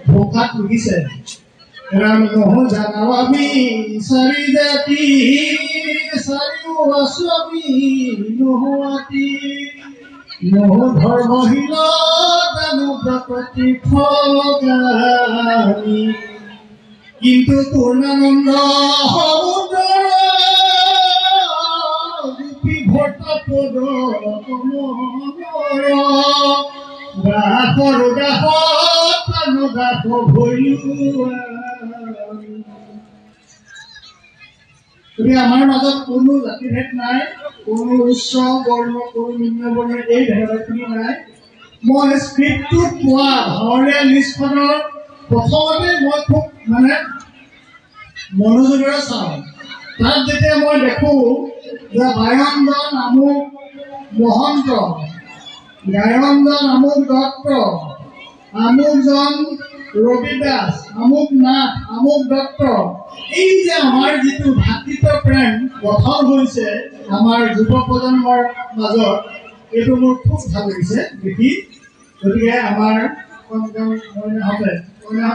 ঘোষাত লিখিছে ৰাম নহো জানাও আমি চাৰি জাতি চাৰিও আছো আমি নোহোৱাতি নহ ধৰ্মহীন দানুব্ৰতী ফগানি কিন্তু পূৰ্ণানন্দ সমুদ্ৰ ৰূপী ভট্ট পদ কমলৰ আমাৰ মাজত কোনো জাতিভেদ নাই, কোনো উচ্চ বৰ্ণ, কোনো নিম্ন বৰ্ণ, এই ভেদাভেদখিনি নাই। মই স্ক্ৰিপ্টটোত পোৱা ভাৱৰীয়া লিষ্টখনৰ প্ৰথমতে মই খুব মনোযোগেৰে চাওঁ। তাত যেতিয়া মই দেখোঁ যে বায়নজন আমুক মহন্ত, গায়নজন আমুক দত্ত, আমুকজন ৰবি দাস, আমুক নাথ, আমুক দত্ত, এই যে আমাৰ যিটো ভাতৃত্ব প্ৰেম গঠন হৈছে আমাৰ যুৱ প্ৰজন্মৰ মাজত, এইটো মোৰ খুব ভাল লাগিছে দেখি। গতিকে আমাৰ মইনাহঁতে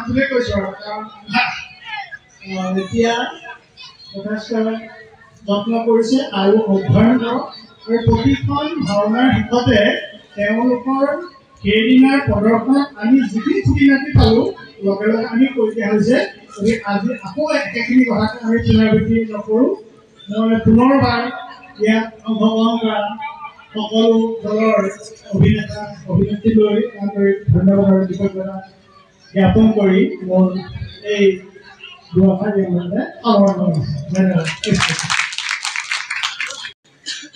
বুলিয়ে কৈছোঁ আৰু, কাৰণ এতিয়া যথেষ্ট যত্ন কৰিছে আৰু অধ্যয়ন কৰক। আৰু প্ৰতিখন ভাওনাৰ শেষতে তেওঁলোকৰ সেইদিনাৰ প্ৰদৰ্শনত আমি যিখিনি খুটি নাটি পালোঁ, লগে লগে আমি কৈ দিয়া হৈছে। গতিকে আজি আকৌ একেখিনি কথাকে আমি পুনৰাবৃত্তি নকৰোঁ। মই পুনৰবাৰ ইয়াত অংশগ্ৰহণ কৰা সকলো দলৰ অভিনেতা অভিনেত্ৰীলৈ আন্তৰিক ধন্যবাদ আৰু কৃতজ্ঞতা জ্ঞাপন কৰি মোৰ এই দুআষাৰ দিয়ামতে সামৰণি মাৰিছোঁ। ধন্যবাদ।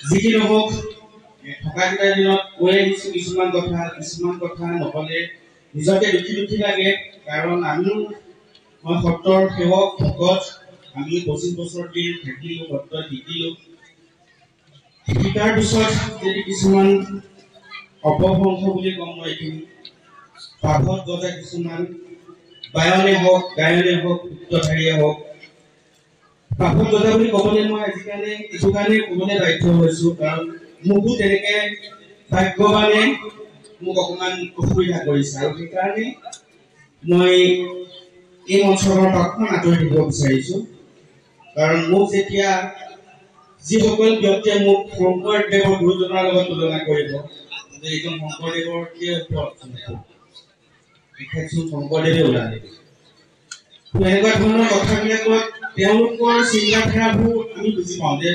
যি কি নহওক, থকাকেইটা দিনত কৈ আহিছোঁ কিছুমান কথা নক'লে নিজকে দুখী লাগে। কাৰণ মই সত্ৰৰ সেৱক ভকত, আমি 25 বছৰ দিন থাকিলোঁ, সত্ৰত শিকিলোঁ। শিকাৰ পিছত যদি কিছুমান অপভ্ৰংশ বুলি ক'ম, মই এইখিনি পাভত গজা কিছুমান বায়নে হওক, গায়নে হওক, সূত্ৰধাৰীয়ে হওক, পাভত গজা বুলি ক'বলৈ মই আজিকালি এইটো কাৰণে ক'বলৈ বাধ্য হৈছোঁ, কাৰণ মোকো তেনেকে ভাগ্যৱানে মোক অকণমান অসুবিধা কৰিছে। আৰু সেইকাৰণে মই এই মঞ্চখনৰ পৰা অকণমান আঁতৰি দিব বিচাৰিছোঁ। কাৰণ মোক যেতিয়া যিসকল ব্যক্তিয়ে মোক শংকৰদেৱৰ গুৰুজনাৰ লগত তুলনা কৰিব, যে এইজন শংকৰদেৱৰ তেখেতচোন শংকৰদেৱে ওলালে, এনেকুৱা ধৰণৰ কথাবিলাকত তেওঁলোকৰ চিন্তাধাৰাবোৰ আমি বুজি পাওঁ যে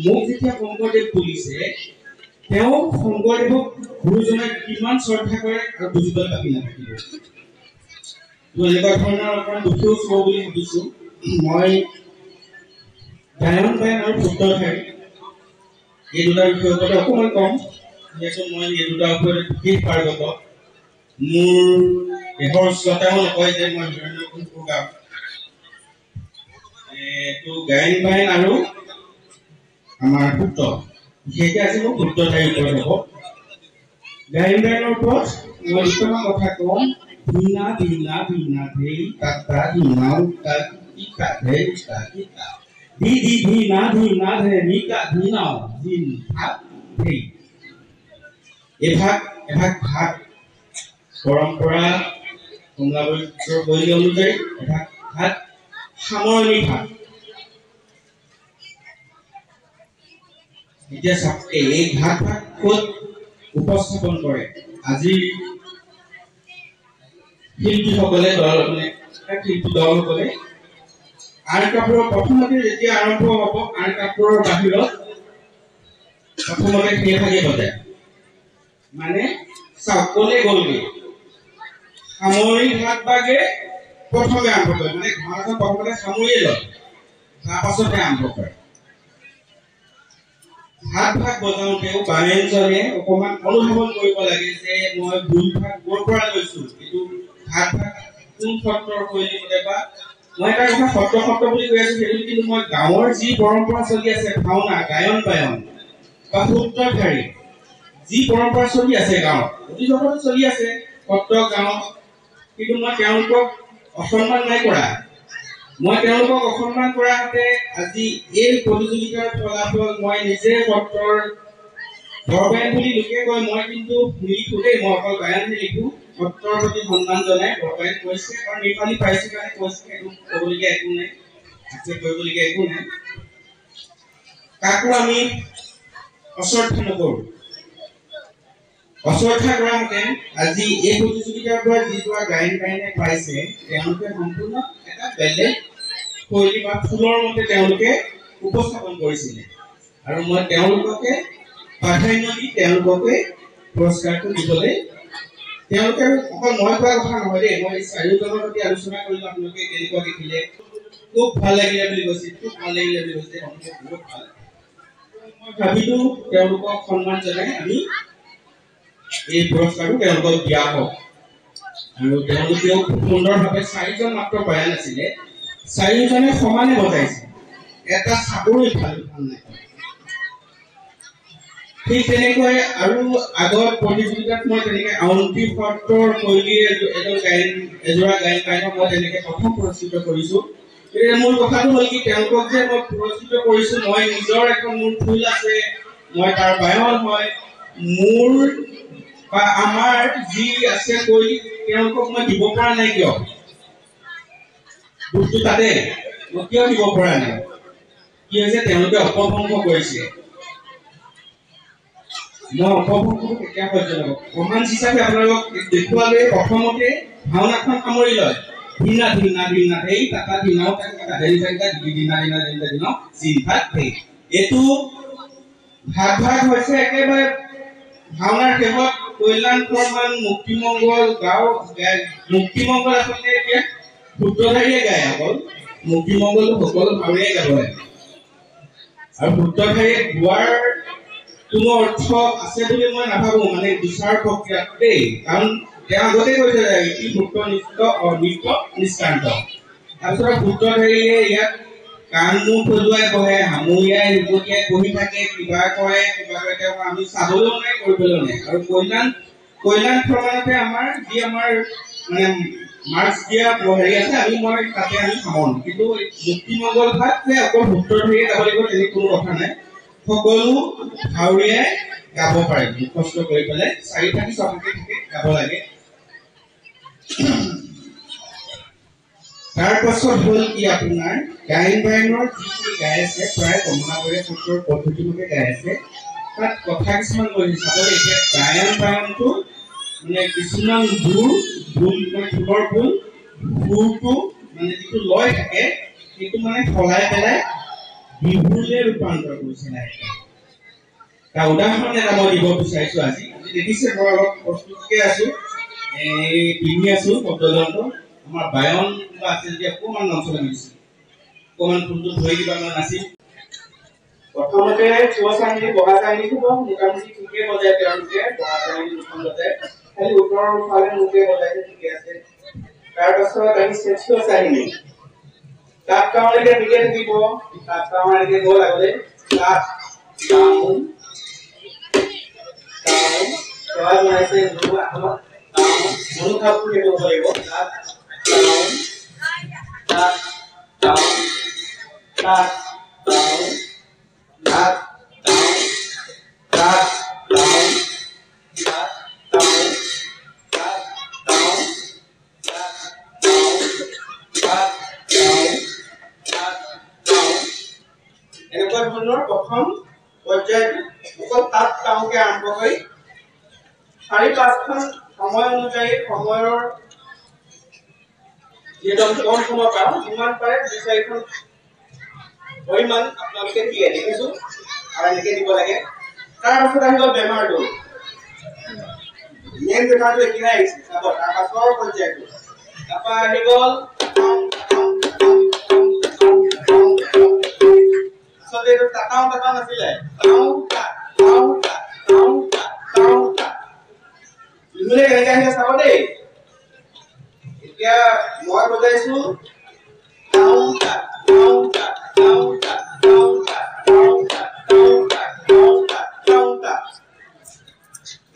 মোক যেতিয়া শংকৰদেৱ বুলিছে, তেওঁ শংকৰদেৱক গুৰুজনাক কিমান শ্ৰদ্ধা কৰে আৰু বুজিবলৈ বাকী নাথাকিব। এনেকুৱা ধৰণৰ অকণমান দুখীও চাব বুলি ভাবিছোঁ। মই গায়ন আৰু সূত্ৰধাৰী এই দুটাৰ বিষয়ৰ ওপৰত অকণমান কম, যিহেতু মই এই দুটাৰ ওপৰত বিশেষ পাৰ্গত। মোৰ দেহৰ শ্ৰোতাও নকয় যে মই হিৰণ্যকশিপুৰ গাম। এইটো গায়ন আৰু আমাৰ সূত্ৰ, বিশেষকৈ আজি মোৰ সূত্ৰধাৰীৰ ওপৰত হ'ব। গায়নৰ ওপৰত মই দুটামান কথা কম। ধীনা ধীনা ধীনা ধেই তাতা ধীনা উত্তা ইকা ধে উত্তা ইকা ধি ধি ধীনা ধীনা ধে নিকা ধীনাও ধীন ভাগ ধেই। এভাগ ভাগ পৰম্পৰা কমলাবৈদ্যৰ শৈলী অনুযায়ী এভাগ ভাগ সামৰণি ভাগ। এতিয়া চাওক, এই ভাগ ক'ত উপস্থাপন কৰে আজিৰ শিল্পীসকলে, শিল্পী দলসকলে। আৰ্ট কাপোৰৰ প্ৰথমতে যেতিয়া আৰম্ভ হ'ব, আৰ্ট কাপোৰৰ বাহিৰত প্ৰথমতে সেইভাগে বজায়। মানে চাওক, ক'লে গ'লগে সামৰি ভাগ ভাগে প্ৰথমে আৰম্ভ কৰে, মানে ভাওনাখন প্ৰথমতে সামৰিয়ে লয়, তাৰ পাছতে আৰম্ভ কৰে। ভাগ বজাওঁতেও গায়নজনে অকণমান অনুধাৱন কৰিব লাগে যে মই ভুল ভাগ ক'ৰ পৰা লৈছোঁ, এইটো ভাগ কোন সত্ৰৰ শৈলী মতে, বা মই এটা কথা সত্ৰ বুলি কৈ আছোঁ, সেইটো কিন্তু মই গাঁৱৰ যি পৰম্পৰা চলি আছে, ভাওনা গায়ন বায়ন বা সূত্ৰধাৰী যি পৰম্পৰা চলি আছে গাঁৱত, অতি জগতে চলি আছে সত্ৰ গাঁৱত, কিন্তু মই তেওঁলোকক অসন্মান নাই কৰা। মই তেওঁলোকক অসন্মান কৰাতে আজি এই প্ৰতিযোগিতাৰ ফলাফল মই নিজে সত্ৰৰ বৰগায়ন বুলি লোকে কয়, মই কিন্তু নিলিখোঁ দেই, মই অকল গায়নহে লিখোঁ। সত্ৰৰ প্ৰতি সন্মান জনাই বৰগায়ন কৈছে, আৰু নিৰ্মালি পাইছে কাৰণে কৈছে, সেইটো ক'বলগীয়া একো নাই, কৰিবলগীয়া একো নাই। কাকো আমি অশ্ৰদ্ধা নকৰোঁ। অশ্ৰদ্ধা কৰা মতে আজি এই প্ৰতিযোগিতাৰ পৰা যিটো গায়নে পাইছে, তেওঁলোকে সম্পূৰ্ণ এটা বেলেগ শৈলী বা ফুলৰ মতে তেওঁলোকে উপস্থাপন কৰিছিলে, আৰু মই তেওঁলোককে প্ৰাধান্য দি তেওঁলোককে পুৰস্কাৰটো দিবলৈ তেওঁলোকে অকল মই কোৱা কথা নহয় দেই, মই চাৰিওজনৰ সৈতে আলোচনা কৰিলোঁ। আপোনালোকে কেনেকুৱা দেখিলে, খুব ভাল লাগিলে বুলি কৈছে, খুব ভাল লাগিলে বুলি কৈছে, বহুত ভাল। মই ভাবিলোঁ তেওঁলোকক সন্মান জনাই আমি এই পুৰস্কাৰটো তেওঁলোকক দিয়া হওক। আৰু তেওঁলোকেও খুব সুন্দৰভাৱে, চাৰিজন মাত্ৰ বয়ান আছিলে, চাৰিওজনে সমানে বজাইছে, এটা চাবৰি ভাল নাই। ঠিক তেনেকৈ আৰু আগৰ প্ৰতিযোগিতাত মই তেনেকৈ আউণ্টি সত্ৰৰ শৈলীৰ এযোৰা গায়ন বায়নক মই তেনেকৈ প্ৰথম পুৰস্কৃত কৰিছোঁ। এতিয়া মোৰ কথাটো হ'ল কি, তেওঁলোকক যে মই পুৰস্কৃত কৰিছোঁ, মই নিজৰ এখন মোৰ ফুল আছে, মই তাৰ বায়ন হয়, মোৰ বা আমাৰ যি আছে কৈ তেওঁলোকক মই দিব পৰা নাই কিয়? বস্তু তাতে মই কিয় দিব পৰা নাই? কি হৈছে, তেওঁলোকে অপভংগ কৰিছে। মই অপভংগটো কেতিয়া সহ্য নকৰোঁ। প্ৰমাণ হিচাপে আপোনালোকক দেখুৱালে প্ৰথমতে ভাওনাখন সামৰি লয়। ধিনা ধিনা ধিনা সেই টাটা ধিনাও টাটা হেৰি চাৰিটা ধিনা ধিনা ধিনা ধিনা চিন্তাত সেই এইটো ভাগ হৈছে একেবাৰে ভাওনাৰ শেষত কল্যাণ প্ৰমাণ মুক্তিমংগল গাঁও মুক্তিমংগল আচলতে এতিয়া সূত্ৰধাৰীয়ে গায়, অকল মুক্তিমংগল সকলো ভাৱেই গাব লাগে। আৰু সূত্ৰধাৰীয়ে গোৱাৰ কোনো অৰ্থ আছে বুলি মই নাভাবোঁ, মানে বিচাৰ প্ৰক্ৰিয়াত দেই, কাৰণ তেওঁ আগতে কৈছে যে ইতি সূত্ৰ নিষ্ঠ অনিষ্ট নিষ্কান্ত। তাৰপিছত সূত্ৰধাৰীয়ে ইয়াত কাণ মুখ সজুৱাই বহে, সামৰিয়াই ৰুপটিয়াই বহি থাকে, কিবা কৰে তেওঁক আমি চাবলৈও নাই, কৰিবলৈও নাই। আৰু কল্যাণ প্ৰমাণতে আমাৰ যি আমাৰ মানে মাৰ্কছ দিয়া হেৰি আছে, মই তাতে আমি সামৰো। কিন্তু মুক্তিমংগল ভাগ যে অকল সূত্ৰধাৰীয়ে গাব লাগিব তেনে কোনো কথা নাই, সকলো ভাৱৰীয়াই গাব পাৰে, মুখস্থ কৰি পেলাই 4 ছফাকে গাব লাগে। তাৰ পাছত হ'ল কি, আপোনাৰ গায়ন বায়নৰ যি গাই আছে, প্ৰায় কমলাবৰীয়া সূত্ৰৰ পদ্ধতিমতে গাই আছে, তাত কথা কিছুমান কৈছে চাবলৈ। এতিয়া গায়ন বায়নটো মানে কিছুমান ঢোলৰ ভুল সুৰটো মানে যিটো লয় থাকে সেইটো মানে সলাই পেলাই বিহুলে ৰূপান্তৰ কৰিছে। তাৰ উদাহৰণ এটা মই দিব বিচাৰিছোঁ। আজি দেখিছে মই অলপ প্ৰস্তুতকে আছো, পিন্ধি আছো শব্দযন্ত্ৰ। আমাৰ বায়ন কিবা আছে যদি অকণমান অঞ্চল দিছে, অকণমান ফুলটো ধৰি দিবা, মই নাচিম। প্ৰথমতে চুৱা চাঙি বগা চাঙি খুব মোটামুটি ঠিকে বজায় তেওঁলোকে, বগা চাঙি দুখন বজায়, খালি ওপৰৰ ফালে মুখে বজাইছে, ঠিকে আছে। তাৰপাছত আমি শ্ৰেষ্ঠ চাঙি তাত কামলৈকে ঠিকে থাকিব, তাত কামলৈকে গ'ল আগতে তাত ডাউন ডাউন বনাইছে মনোভাৱটো সেইটো হ'ব লাগিব। তাত ডাউন তাত ডাউন তাত ডাউন তাত ডাউন তাত ডাউন তাত ডাউন তাত ডাউন তাত ডাউন তাত ডাউন। এনেকুৱা ধৰণৰ প্ৰথম পৰ্যায়টো অকল তাত ডাউনকে আৰম্ভ কৰি 4-5খন সময় অনুযায়ী সময়ৰ যিহেতু আমি কম সময় পাওঁ, যিমান পাৰে 2-4খন পৰিমাণ আপোনালোকে দিয়ে দেখিছোঁ, আৰু এনেকৈ দিব লাগে। তাৰপাছত আহিব বেমাৰটো, মেইন বেমাৰটো এতিয়া আহিছে চাব, তাৰ পাছৰ পৰ্যায়টো। তাৰপৰা আহি গ'ল আচলতে এইটো টাটাও নাছিলে, বিহুলে কেনেকে আহিলে চাব দেই। এতিয়া মই বজাইছো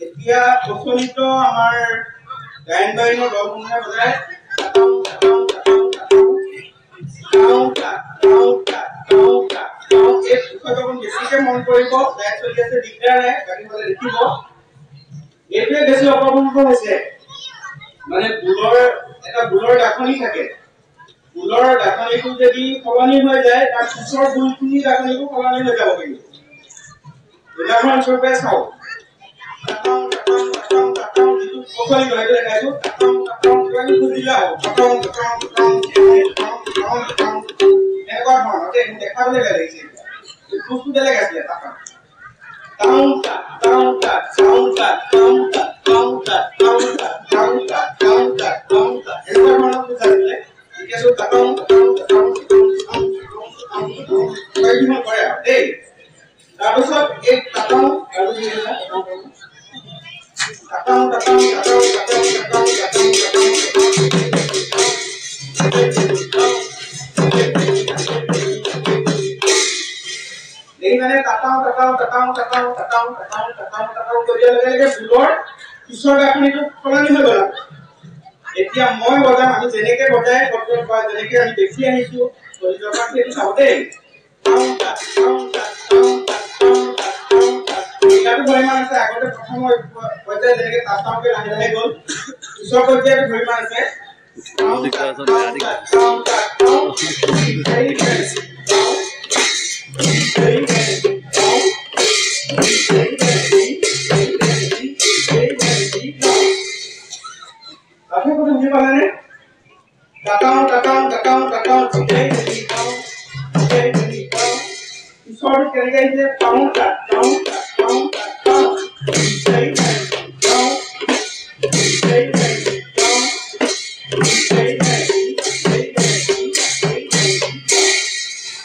এতিয়া প্ৰচলিত আমাৰ গায়ন বায়নৰ দলসমূহে বজায় বেছিকে মন কৰিব, চলি আছে দিগদাৰ নাই, বাকীফালে দেখিব। এইটোৱে বেছি অপভংগ হৈছে, মানে বুলৰ গাঁথনি থাকে, বুলৰ গাঁথনিটো যদি সলনি হৈ যায়, তাৰ পিছৰ বুলখিনি গাঁথনিটো সলনি হৈ যাব। কিন্তু উদাহৰণস্বৰূপে চাওক, যিটো প্ৰচলিত সেইটো দেখাইছো, বুজিলা এনেকুৱা ধৰণৰ দেখাবলৈ বেয়া লাগিছে, বস্তু বেলেগ আছিলে। কাউন্টা কাউন্টা কাউন্টা কাউন্টা কাউন্টা এনেকুৱা ধৰণৰ পূজা দিলে এতিয়া তো কাউন্টা কাউন্টা কাউন্টা কৰে আৰু দেই তাৰপিছত এই কাটাও আৰু কি ହେଲା কাটাও কাটাও কাটাও কাটাও কাটাও এই মানে কাটাও কাটাও কাটাও কাটাও কাটাও কাটাও কাটাও কাটাও কৰিলে লগে ফুলৰ পিছৰ গাখনিটো সলনি হৈ গ'ল এতিয়া মই বজাম আমি যেনেকে বজাই কটৰ বা যেনেকে আমি দেখি আহিছো কলিজৰ পৰা সেইটো চাও দেই কাউন্টা কাউন্টা কাউন্টা কাউন্টা ইয়াতো পৰিমাণ আছে আগতে প্ৰথম পৰ্যায় যেনেকে তাতাওকে লাহে লাহে গ'ল পিছৰ পৰ্যায়ত পৰিমাণ আছে কাউন্টা কাউন্টা কাউন্টা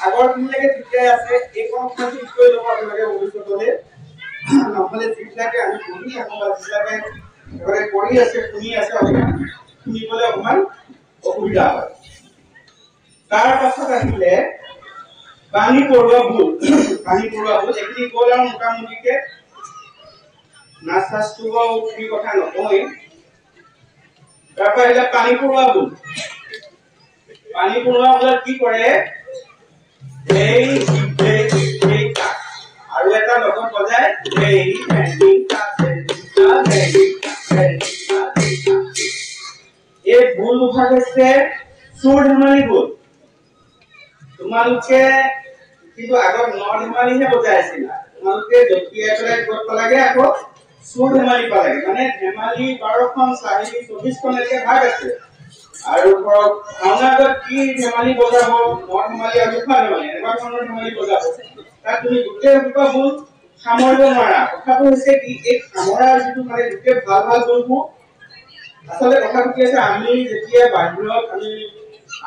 আগৰ দিনলৈকে ঠিকেই আছে এই কনফাৰেন্স কৰি ল'ব আপোনালোকে ভৱিষ্যতলৈ নহ'লে যিবিলাকে আমি পঢ়ি থাকোঁ বা যিবিলাকে একেবাৰে কৰি আছে শুনি আছে শুনিবলৈ অকণমান অসুবিধা হয় তাৰ পাছত আহিলে পানী পৰুৱা ভুল এইখিনি গ'ল আৰু মোটামুটিকে নাচ চাচটো উঠি কথা নকওঁৱেই তাৰপৰা আহিলে পানী পৰুৱা ভুল কি কৰে আৰু এটা লগত বজায় এই ভুল উঠা হৈছে চুৰ ধেমালি ভুল তোমালোকে কিন্তু আগত ন ধেমালিহে বজাই আছিলা তোমালোকে জঁপিয়াই পেলাই গৈ পালাগে আকৌ চুৰ ধেমালি পালাগে মানে ধেমালি 12খন চাহিদি 24খন এনেকে ভাগ আছে আৰু ধৰক ভাওনাত কি ধেমালি বজাব ন ধেমালি আৰু খোৱা ধেমালি এনেকুৱা ধৰণৰ ধেমালি বজাব তাত তুমি গোটেই সোপা ভুল সামৰিব নোৱাৰা কথাটো হৈছে কি এই সামৰা যিটো মানে গোটেই ভাল ভাল ভুলবোৰ আচলতে কথাটো কি আছে আমি যেতিয়া বাহিৰত আমি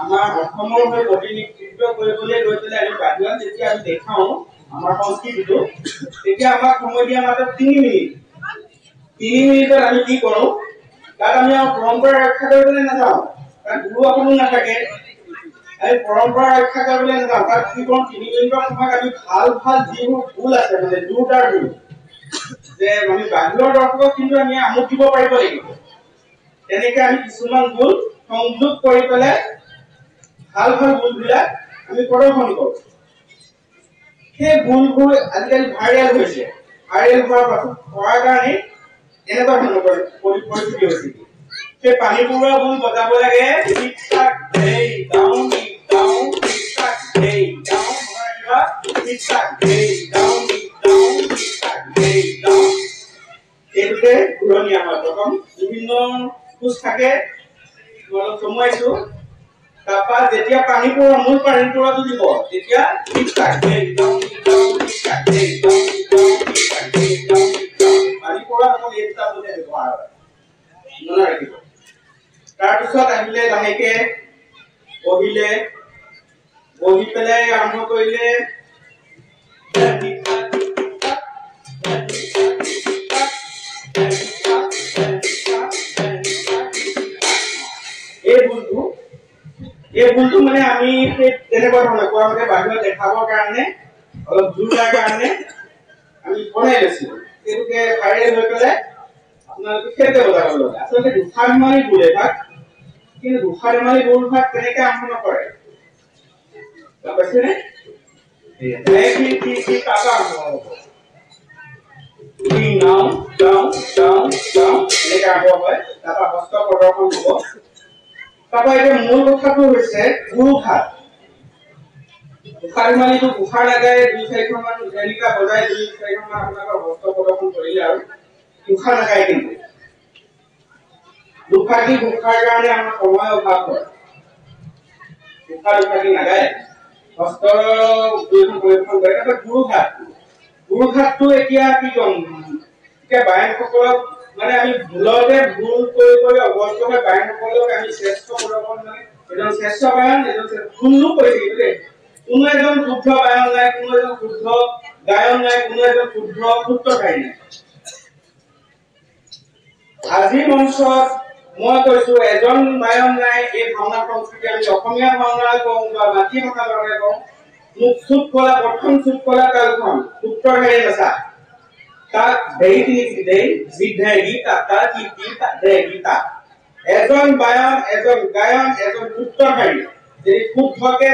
আমাৰ অসমৰ হৈ প্ৰতিনিধিত্ব কৰিবলৈ গৈ পেলাই আমি বাহিৰত যেতিয়া আমি দেখাওঁ আমাৰ সংস্কৃতিটো তেতিয়া আমাক সময় দিয়া মাত্ৰ 3 মিনিটত আমি কি কৰোঁ তাত আমি পৰম্পৰা ৰক্ষা কৰিবলৈ নাযাওঁ তাত গুৰু অকণো নাথাকে এই পৰম্পৰা ৰক্ষা কৰিবলৈ নাযাওঁ তাত কি কৰোঁ 3 মিনিটৰ সময়ত আমি ভাল ভাল যিবোৰ ভুল আছে মানে দুটাৰ ভুল যে আমি বাহিৰৰ দৰ্শকক কিন্তু আমি আমোদ দিব পাৰিব লাগিব তেনেকে আমি কিছুমান ভুল সংযোগ কৰি পেলাই ভাল ভাল ভুলবিলাক আমি প্ৰদৰ্শন কৰোঁ সেই ভুলবোৰ আজিকালি ভাইৰেল হৈছে ভাইৰেল হোৱাৰ পাছত কৰাৰ কাৰণে এনেকুৱা ধৰণৰ পৰিস্থিতি হৈছে সেই পানী পৰুৱা ভুল বজাব লাগে টিকটাক দেই ডাউন ডাউন টিকটাক দেই ডাউন মৰা টিকটাক দেই ডাউন ডাউন টিকটাক দেই ডাউন এইটোতে ঘূৰণি আমাৰ প্ৰথম বিভিন্ন খোজ থাকে অলপ চমুৱাইছো তাৰপৰা যেতিয়া পানী পৰুৱা মূল পানী পৰুৱাটো দিব তেতিয়া টিকটাক দেই ডাউন ডাউন টিকটাক দেই ডাউন ডাউন টিকটাক দেই ডাউন পানী পৰুৱা অকল এই দুটা বুলিয়ে ব্যৱহাৰ হয় মনত ৰাখিব তাৰপিছত আহিলে লাহেকে বহি পেলাই আৰম্ভ কৰিলে এই ভুলটো মানে আমি তেনেকুৱা ধৰণৰ কোৱা মতে বাহিৰত দেখাবৰ কাৰণে অলপ জোৰ দিয়াৰ কাৰণে আমি বনাই লৈছিলো এইটোকে ভাইৰেল হৈ পেলাই আপোনালোকে খেলতে বজাব লগা আচলতে দুখা ধেমালি ভুল এভাগ কিন্তু দুখা ধেমালি ভুল ভাগ তেনেকে আৰম্ভ নকৰে গম পাইছেনে এনেকে আৰম্ভ হয় তাৰপৰা হস্ত প্ৰদৰ্শন হ'ব তাৰপৰা এতিয়া মূল কথাটো হৈছে গুৰুঘাট গোসাঁই মালিটো গোসাঁই লগাই 2-4খন মান ভেলিকা বজাই 2-4খন মান আপোনালোকৰ হস্ত প্ৰদৰ্শন কৰিলে আৰু গোসাঁই লগাই কিন্তু দুখাকি গোসাঁইৰ কাৰণে আমাৰ সময় অভাৱ হয় দুখাকি নাগায় হস্ত 2খন পৰিৱেশন কৰে তাৰপৰা গুৰুঘাটটো এতিয়া কি ক'ম এতিয়া বায়নসকলক মানে আমি ভুলতে ভুল কৰি অৱস্থা বায়নসকলক আমি শ্ৰেষ্ঠ কৰিব মানে এজন শ্ৰেষ্ঠ বায়ন এজন ভুলো কৰিছে কিন্তু দেই কোনো এজন শুদ্ধ বায়ন নাই কোনো এজন শুদ্ধ গায়ন নাই কোনো এজন শুদ্ধ সূত্ৰধাৰী নাই আজি মঞ্চত মই কৈছো এজন বায়ন নাই এই ভাওনা সংস্কৃতি আমি অসমীয়া ভাওনা কওঁ বা মাতৃ ভাষা ভাৱে কওঁ মুখ চুট কলা প্ৰথম চুট কলা কালখন সূত্ৰধাৰী ভাষা তাক দেই তিনি দেই জিধে গীতা তা কীৰ্তি তা দে গীতা এজন বায়ন এজন গায়ন এজন সূত্ৰধাৰী যদি শুদ্ধকে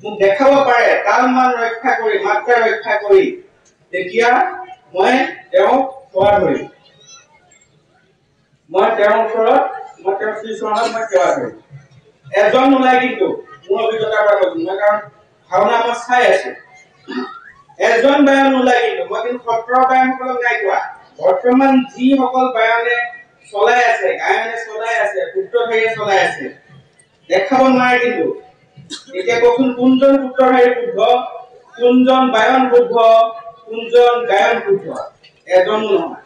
মোক দেখাব পাৰে তাল মান ৰক্ষা কৰি মাত্ৰা ৰক্ষা কৰি তেতিয়া মই তেওঁক সেৱা কৰিম মই তেওঁৰ ওচৰত মই তেওঁৰ শ্ৰীচৰণত মই সেৱা কৰিম এজন ওলাই কিন্তু মোৰ অভিজ্ঞতাৰ পৰা কৈছো মই কাৰণ ভাওনা মই চাই আছো এজন বায়ন ওলাই কিন্তু মই কিন্তু সত্ৰৰ বায়নসকলক নাই কোৱা বৰ্তমান যিসকল বায়নে চলাই আছে গায়নে চলাই আছে সূত্ৰধাৰীয়ে চলাই আছে দেখাব নোৱাৰে কিন্তু এতিয়া কওকচোন কোনজন সূত্ৰধাৰী শুদ্ধ কোনজন বায়ন শুদ্ধ কোনজন গায়ন শুদ্ধ এজনো নহয়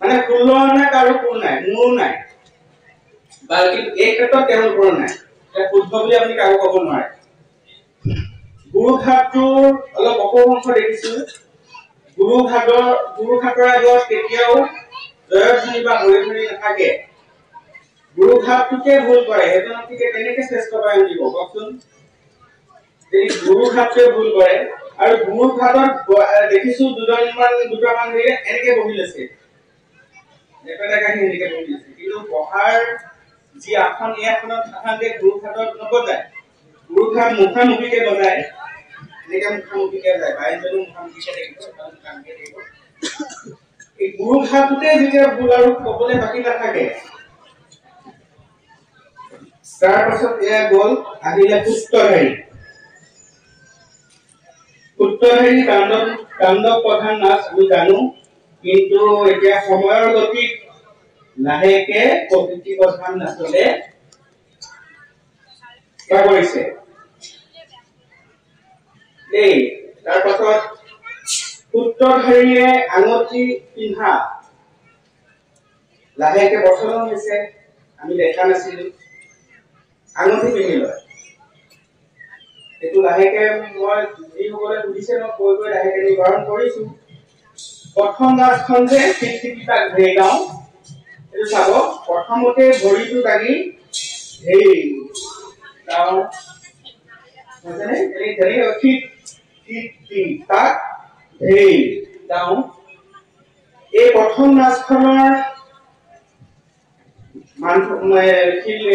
মানে তুলনা কাৰো কোনো নাই মোৰ নাই বাকি এই ক্ষেত্ৰত তেওঁলোকৰ নাই শুদ্ধ বুলি আপুনি কাৰো ক'ব নোৱাৰে গুৰুঘাটটোৰ অলপ অপভ্ৰংশ দেখিছো গুৰুঘাটৰ আগত কেতিয়াও জয়ধ্বনি বা হৰিধ্বনি নাথাকে গুৰুঘাটটোকে ভুল কৰে সেইজনকে কেনেকে শ্ৰেষ্ঠ বায়ন দিব কওকচোন যদি গুৰুঘাটটোৱে ভুল কৰে আৰু গুৰুঘাটত দেখিছো দুটামান এনেকে বহি লৈছে এনেকে বহি লৈছে কিন্তু পঢ়াৰ যি আসন এই আসনত সাধাৰণতে গুৰুঘাটত নবজায় গুৰুঘাট মুখামুখিকে বজায় এনেকে মুখামুখিকে যায় বাইজনো মুখামুখিকে দেখিব এই গুৰুঘাটতে যেতিয়া ভুল আৰু কবলৈ বাকী নাথাকে তাৰ পাছত এয়া গ'ল আহিলে সূত্ৰধাৰী তাণ্ডৱ প্ৰধান নাচ আমি জানো কিন্তু এতিয়া সময়ৰ গতিত লাহেকে প্ৰকৃতি প্ৰধান নাচলে কৰিছে এই তাৰ পাছত সূত্ৰধাৰীয়ে আঙঠি পিন্ধা লাহেকে প্ৰচলন হৈছে আমি দেখা নাছিলো আঙঠি পিন্ধি লয় এইটো লাহেকে মই যিসকলে সুধিছে মই কৈ লাহেকে নিবাৰণ কৰিছো প্ৰথম নাচখন যে পিতাক ধৰি গাওঁ এইটো চাব প্ৰথমতে ভৰিটো দাঙি এই গাওঁ এই প্ৰথম নাচখনৰ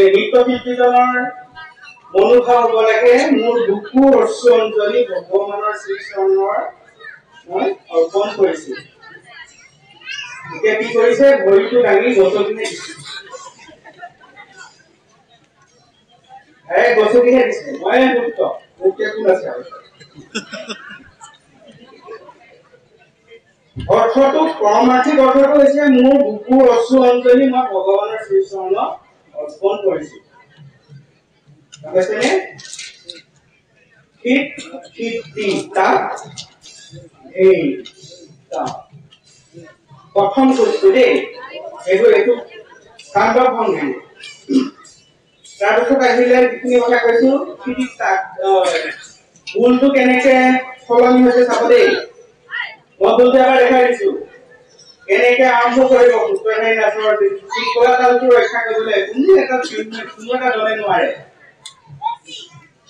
নৃত্যশিল্পীজনৰ মনোভাৱ হ'ব লাগে মোৰ বুকু অশ্ৰু অঞ্জলি ভগৱানৰ শ্ৰীচৰণৰ মই অৰ্পণ কৰিছো এতিয়া কি কৰিছে ভৰিটো দাঙি গছকিনে দিছে গছকিহে দিছে মই মুক্ত কোন আছে অৰ্থটো পৰমাৰ্থিক অৰ্থটো হৈছে মোৰ বুকু অশ্ৰু অঞ্জলি মই ভগৱানৰ শ্ৰীচৰণত অৰ্পণ কৰিছো প্ৰথম কৈছো দেই এইটো তাণ্ডৱ ভংগী তাৰপিছত আহিলে যিখিনি কথা কৈছো ভুলটো কেনেকে সলনি হৈছে চাব দেই মই ভুলটো এবাৰ দেখাই দিছো কেনেকে আৰম্ভ কৰিব সূত্ৰধাৰী নাচৰ শৃংখলা তালটো ৰক্ষা কৰিবলৈ কোনো এটা দলে নোৱাৰে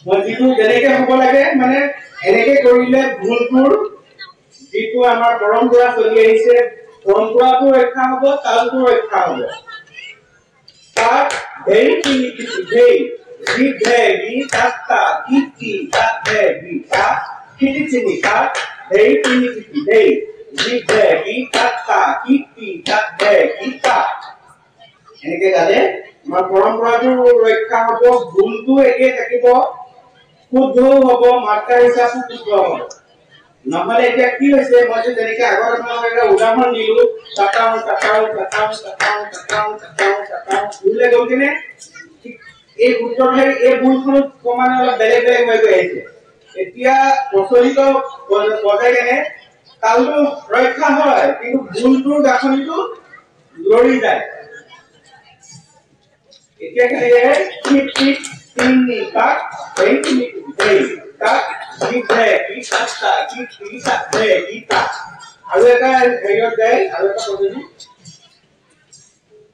মই যিটো যেনেকে হ'ব লাগে মানে এনেকে কৰিলে ভুলটোৰ যিটো আমাৰ পৰম্পৰা চলি আহিছে পৰম্পৰাটো ৰক্ষা হ'ব তালটো ৰক্ষা হ'ব তাক ধেই জিধে গীতা তা কীৰ্তি তা দে গীতা কীৰ্তি তা ধেই তিনি ধেই জিধে গীতা তা কীৰ্তি তা দে গীতা এনেকে গালে আমাৰ পৰম্পৰাটো ৰক্ষা হ'ব ভুলটো একে থাকিব শুদ্ধও হ'ব মাত্ৰা হিচাপে শুদ্ধ হ'ব নহলে এতিয়া কি হৈছে মই যেনেকে আগৰ এটা উদাহৰণ দিলো টাটাও বুঝলে গ'ল কিনে এই সূত্ৰধাৰী এই ভুলখনত ক্ৰমান্বয়ে অলপ বেলেগ হৈ গৈ আহিছে এতিয়া প্ৰচলিত বজাই কেনে তালটো ৰক্ষা হয় কিন্তু ভুলটোৰ গাঁথনিটো লৰি যায় এতিয়া কেনেকৈ টিপ টিপ তিনি তাক এই তিনি এই তাক দিছে কি সাতটা কি তিনিটা কি তাক আৰু এটা হেৰিয়ত যায় আৰু এটা পদ্ধতি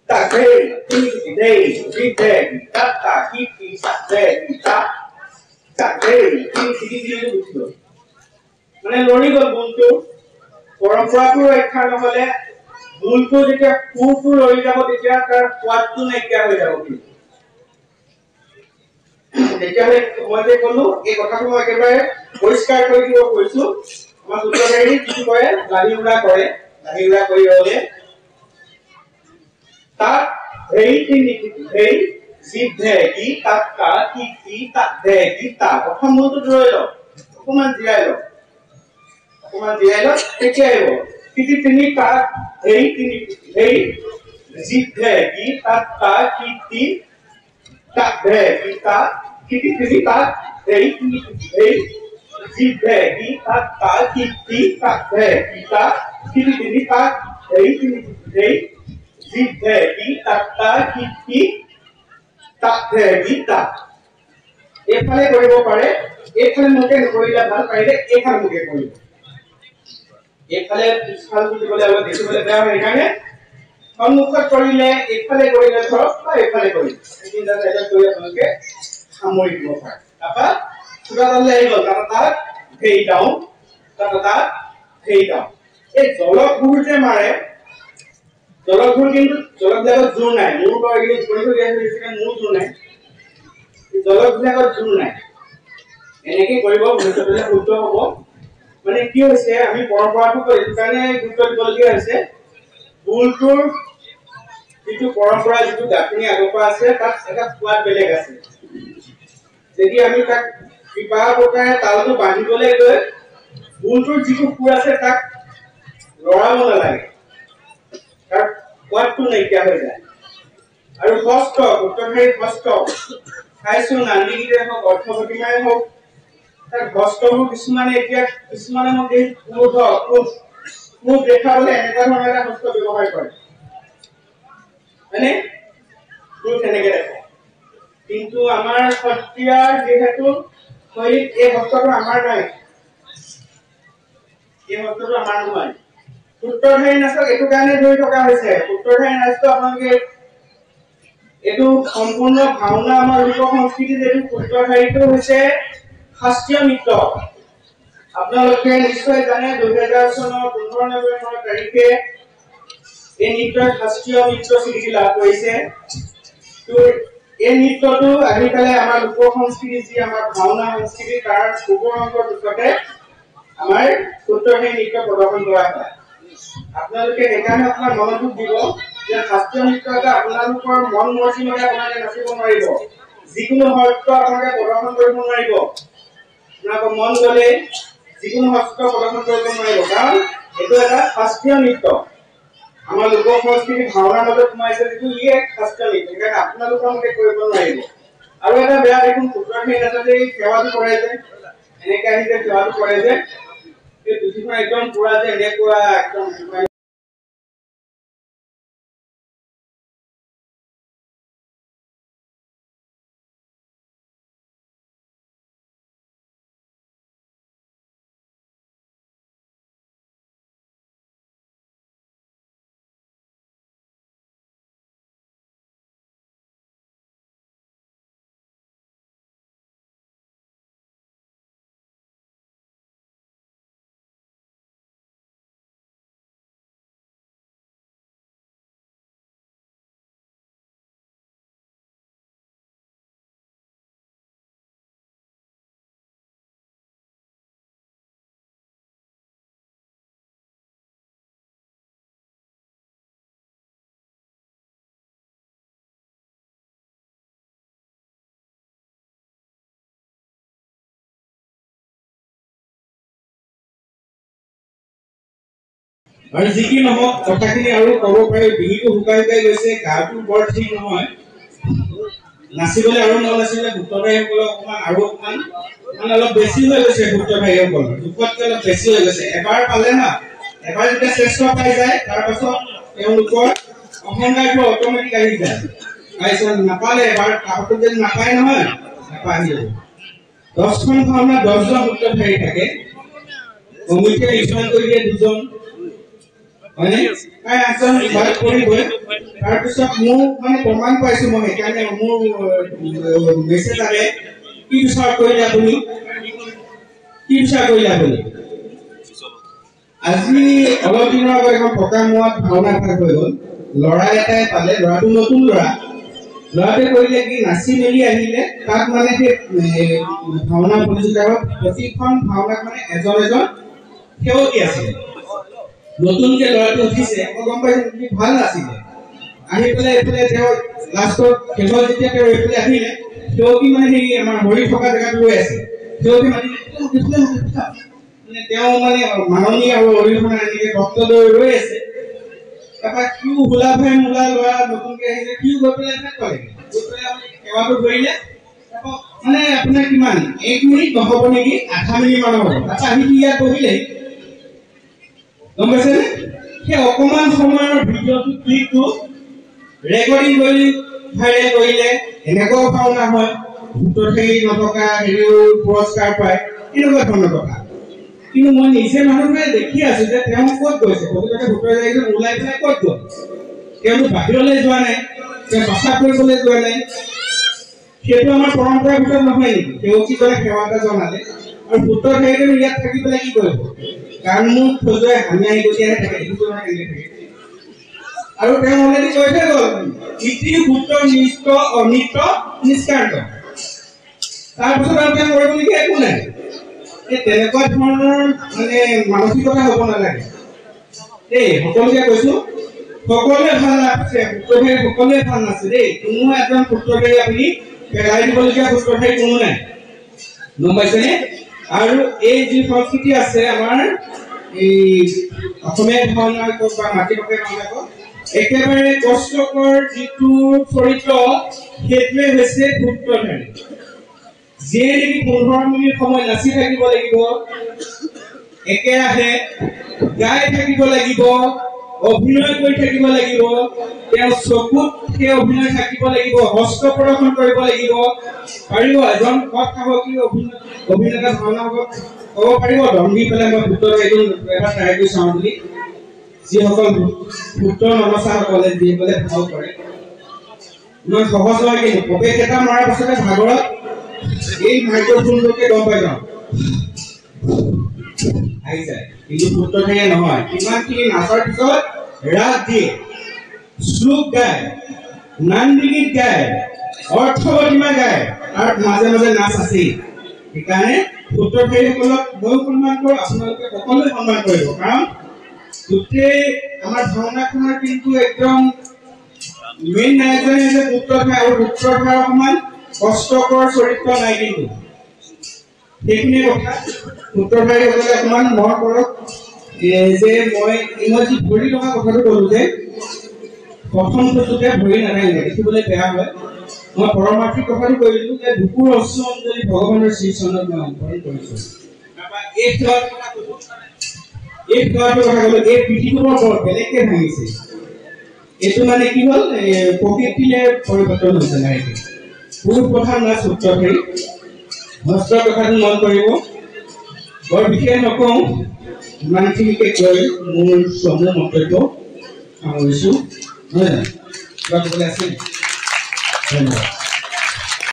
তাকে তিনি দেই দিছে কি সাতটা কি তিনিটা কি তাক তাকে তিনি তিনি বুজিলো মানে লৰি গ'ল ভুলটো পৰম্পৰাটো ৰক্ষা নহ'লে ভুলটো যেতিয়া সুৰটো লৰি যাব তেতিয়া তাৰ সোৱাদটো নাইকিয়া হৈ যাব কিন্তু তেতিয়াহ'লে মই যে ক'লো এই কথাটো মই একেবাৰে পৰিষ্কাৰ কৰি দিব কৈছো আমাৰ সূত্ৰধাৰী কি কৰে লাহি উৰা কৰে হ'লে তাত হেৰি তিনি হেৰি জিভে কি তাত কা কি তাত দে কি তা প্ৰথম মূলটো ধৰি লওক অকণমান জিৰাই লওক তেতিয়া আহিব কিন্তু তিনি তাত হেৰি তিনি হেৰি জিভে কি তাত কা কি তাত দে কি তা কিন্তু তিনি তাত হেৰি তিনি হেৰি জিভে কি তাত কা কি তাত দে কি তা কিন্তু তিনি তাত হেৰি তিনি হেৰি জিভে কি তাত কা কি তাত দে কি তা এইফালে কৰিব পাৰে এইফালে মুখে নকৰিলে ভাল পাৰিলে এইফালে মুখে কৰিব এইফালে পিছফাল দিবলৈ অলপ দেখিবলৈ বেয়া হয় সেইকাৰণে সন্মুখত কৰিলে এইফালে কৰিলে ধৰক বা এইফালে কৰিলে তিনিটা চাইডত কৰি আপোনালোকে সামৰি দিব পাৰে তাৰপৰা চূড়া তালে আহি গ'ল তাৰপৰা তাত ভেই ডাউন এই জলঘূৰ যে মাৰে জলঘূৰ কিন্তু জলবিলাকত জোৰ নাই মোৰ পৰা এইখিনি কৰিব দিয়া হৈছে মোৰ জোৰ নাই জলবিলাকত জোৰ নাই এনেকৈ কৰিব ভৱিষ্যতলৈ শুদ্ধ হ'ব মানে কি হৈছে আমি পৰম্পৰাটো এইটো কাৰণে গুৰুত্ব দিবলগীয়া হৈছে ভুলটোৰ যিটো পৰম্পৰা যিটো গাঁথনি আগৰ পৰা আছে তাত এটা সোৱাদ বেলেগ আছে যদি আমি তাক বিবাহ প্ৰকাৰে তালটো বান্ধিবলৈ গৈ ভুলটোৰ যিটো সুৰ আছে তাক লৰাব নালাগে তাৰ সোৱাদটো নাইকিয়া হৈ যায় আৰু হস্ত সূত্ৰধাৰী হস্ত খাইছো নান্দিগীতে হওক অৰ্থপ্ৰতিমাই হওক তাৰ হস্তবোৰ কিছুমানে এতিয়া কিছুমানে মোক এই ক্ৰোধ দেখাবলৈ এনেকুৱা ধৰণৰ এটা হস্ত ব্যৱহাৰ কৰে হয়নে ক্ৰোধ এনেকৈ দেখে কিন্তু আমাৰ সত্ৰীয়াৰ যিহেতু শৈলীত এই হস্তটো আমাৰ নাই এই হস্তটো আমাৰ নহয় সূত্ৰধাৰী নাচক এইটো কাৰণে ধৰি থকা হৈছে সূত্ৰধাৰী নাচটো আপোনালোকে এইটো সম্পূৰ্ণ ভাওনা আমাৰ লোক সংস্কৃতিত এইটো সূত্ৰধাৰীটো হৈছে শাস্ত্ৰীয় নৃত্য আপোনালোকে নিশ্চয় জানে 2000 চনৰ 15 নৱেম্বৰ তাৰিখে এই নৃত্যৰ শাস্ত্ৰীয় নৃত্য স্বীকৃতি লাভ কৰিছে তো এই নৃত্যটো আজিকালি আমাৰ লোক সংস্কৃতি যি আমাৰ ভাওনা সংস্কৃতি তাৰ উপৰংগৰ ভিতৰতে আমাৰ সূত্ৰধাৰী নৃত্য প্ৰদৰ্শন কৰা হয় আপোনালোকে সেইকাৰণে আপোনাৰ মনোযোগ দিব যে শাস্ত্ৰীয় নৃত্য এটা আপোনালোকৰ মন মৰ্জিমতে আপোনালোকে নাচিব নোৱাৰিব যিকোনো হস্ত আপোনালোকে প্ৰদৰ্শন কৰিব নোৱাৰিব আপোনালোকৰ মন গ'লে যিকোনো হস্ত প্ৰদৰ্শন কৰিব নোৱাৰিব কাৰণ এইটো এটা শাস্ত্ৰীয় নৃত্য আমাৰ লোক সংস্কৃতি ভাওনাৰ মাজত সোমাইছে যিটো ই এক শাস্ত্ৰীয় নৃত্য সেইকাৰণে আপোনালোকৰ মতে কৰিব নোৱাৰিব আৰু এটা বেয়া দেখোন সূত্ৰধাৰী নাচতে সেৱাটো কৰে যে এনেকৈ আহি যে সেৱাটো কৰে যে এই দুদিন একদম পুৰা যে এনেকুৱা একদম আৰু যি কি নহওক কথাখিনি আৰু ক'ব পাৰি বিহুটো শুকাই গৈছে গাটো বৰ ঠিক নহয় নাচিবলৈ আৰু মন আছিলে সূত্ৰধাৰীসকলক অকণমান মানে অলপ বেছি হৈ গৈছে সূত্ৰধাৰীসকলৰ জোখতকৈ অলপ বেছি হৈ গৈছে এবাৰ পালে না এবাৰ যেতিয়া শ্ৰেষ্ঠ পাই যায় তাৰপাছত তেওঁলোকৰ অহংকাৰটো অট'মেটিক আহি যায় তাৰপিছত নাপালে এবাৰ কাকতো যদি নাপায় নহয় নাপাই যাব 10খন ভাওনা 10জন সূত্ৰধাৰী থাকে কমিটিয়ে ইছমান কৰি দিয়ে 2জন হয়নে তাই 8জন বাদ পৰিবই তাৰপিছত মোৰ মানে প্ৰমাণ পাইছোঁ মই সেইকাৰণে মোৰ মেছেজ আহে কি বিচাৰ কৰিলে আপুনি আজি অলপ দিনৰ আগত এখন পকা মোৱাত ভাওনা ভাগ হৈ গ'ল ল'ৰা এটাই পালে ল'ৰাটো নতুন ল'ৰাটোৱে কৰিলে কি নাচি মেলি আহিলে তাত মানে সেই ভাওনা প্ৰতিযোগিতাত প্ৰতিখন ভাওনাত মানে এজন সেৱকী আছিলে নতুনকে ল'ৰাটো উঠিছে মই গম পাইছোঁ কি ভাল নাছিলে আহি পেলাই এইফালে তেওঁ লাষ্টত শেষত যেতিয়া তেওঁ এইফালে আহিলে সেৱকী মানে সেই আমাৰ হৰি থকা জেগাত ৰৈ আছে সেৱকী মানে তেওঁ মানে মাননী আৰু অৰিহণা এনেকে ভক্ত ৰৈ আছে তাৰপৰা কিয় বোলা ভাই মোলা ল'ৰা নতুনকে আহিছে কিয় গৈ পেলাই এঠাইত পালেগৈ গৈ পেলাই আপুনি সেৱাটো কৰিলে মানে আপোনাৰ কিমান 1 মিনিট নহ'ব নেকি আধা মিনিট মান হ'ব আচ্ছা আহি ইয়াত বহিলে গম পাইছেনে সেই অকণমান সময়ৰ ভিডিঅ'টো ক্লিপটো ৰেকৰ্ডিং কৰি ভাইৰেল কৰিলে এনেকুৱাও ভাওনা হয় সূত্ৰধাৰী নথকা হেৰিও পুৰস্কাৰ পায় এনেকুৱা ধৰণৰ কথা কিন্তু মই নিজে মানুহবোৰে দেখি আছোঁ যে তেওঁ ক'ত গৈছে প্ৰতিটোকে সূত্ৰধাৰীজন ওলাই পেলাই ক'ত গ'ল তেওঁলোক বাহিৰলৈ যোৱা নাই তেওঁ প্ৰচাৰ কৰিবলৈ যোৱা নাই সেইটো আমাৰ পৰম্পৰাৰ ভিতৰত নহয় নেকি সেৱকীজনে সেৱা এটা জনালে আৰু সূত্ৰধাৰীজন ইয়াত থাকি পেলাই কি কৰিব কাৰণ মোক খোজুৱাই হামিয়াই গতিয়াই থাকে দেখিছোঁ নহয় কেনেকৈ থাকে আৰু তেওঁ অলৰেডি কৈ থৈ গ'ল ইতি সূত্ৰ নিষ্ঠ অনিষ্ট নিষ্কান্ত তাৰপিছত আৰু তেওঁ কৰিবলগীয়া একো নাই এই তেনেকুৱা ধৰণৰ মানে মানসিকতা হ'ব নালাগে দেই সকলোকে কৈছোঁ সকলোৱে ভাল আছে সূত্ৰধাৰী সকলোৱে ভাল নাছে দেই কোনো এজন সূত্ৰধাৰী আপুনি পেলাই দিবলগীয়া সূত্ৰধাৰী কোনো নাই গম পাইছেনে আৰু এই যি সংস্কৃতি আছে আমাৰ এই অসমীয়া ভাওনা কওক বা মাতৃভাষাৰ ভাওনা কওক একেবাৰে কষ্টকৰ যিটো চৰিত্ৰ সেইটোৱে হৈছে সূত্ৰধাৰী যিয়ে নেকি 15 মিনিট সময় নাচি থাকিব লাগিব একেৰাহে গাই থাকিব লাগিব অভিনয় কৰি থাকিব লাগিব তেওঁ চকুত সেই অভিনয় থাকিব লাগিব হস্ত প্ৰদৰ্শন কৰিব লাগিব পাৰিব এজন সাহসী অভিনেতা ভাওনা ক'ব পাৰিব দম দি পেলাই মই সূত্ৰধাৰীটো এবাৰ ট্ৰাই কৰি চাওঁ বুলি যিসকল সূত্ৰ নৰচাসকলে যিসকলে ভাল কৰে ইমান সহজ হয় কিন্তু প্ৰৱেশ এটা মৰাৰ পাছতে ভাগৰত এই মাইক্ৰফোনটোকে গম পাই যাওঁ আহি যায় কিন্তু সূত্ৰধাৰীয়ে নহয় কিমানখিনি নাচৰ পিছত ৰাগ দিয়ে শ্লোক গায় নান্দীগীত গায় অৰ্থৱতীমা গায় তাৰ মাজে মাজে নাচ আছেই সেইকাৰণে সূত্ৰধাৰীসকলক ময়ো সন্মান কৰোঁ আপোনালোকে সকলোৱে সন্মান কৰিব কাৰণ গোটেই আমাৰ ভাওনাখনৰ কিন্তু একদম মেইন নায়কজনে যে সূত্ৰধাৰ আৰু সূত্ৰধাৰৰ সমান কষ্টকৰ চৰিত্ৰ নাই কিন্তু সেইখিনি কথা সূত্ৰধাৰীসকলে অকণমান মন কৰক যে মই যি ভৰি থকা কথাটো ক'লোঁ যে প্ৰথম খোজোতে ভৰি নাথাকিলে দেখিবলৈ বেয়া হয় মই পৰমাৰ্থিক কথাটো কৈ দিলোঁ যে বুকুৰ অশ্ৰু অঞ্জলি ভগৱানৰ শ্ৰীচৰণত মই অৰ্পণ কৰিছোঁ এই সেৱাটোৰ কথা ক'লোঁ এই পৃথিৱীৰ বৰ বেলেগকৈ ভাঙিছে এইটো মানে কি হ'ল প্ৰকৃতিলে পৰিৱৰ্তন হৈছে লাহেকৈ পুৰুষ প্ৰধান নাচ সূত্ৰধাৰী হস্ত কথাটো মন কৰিব বৰ বিশেষ নকওঁ ইমানখিনিকে কৈ মোৰ চমু মন্তব্য সামৰিছোঁ নহয় জানো কিবা ক'বলৈ আছে ধন্যবাদ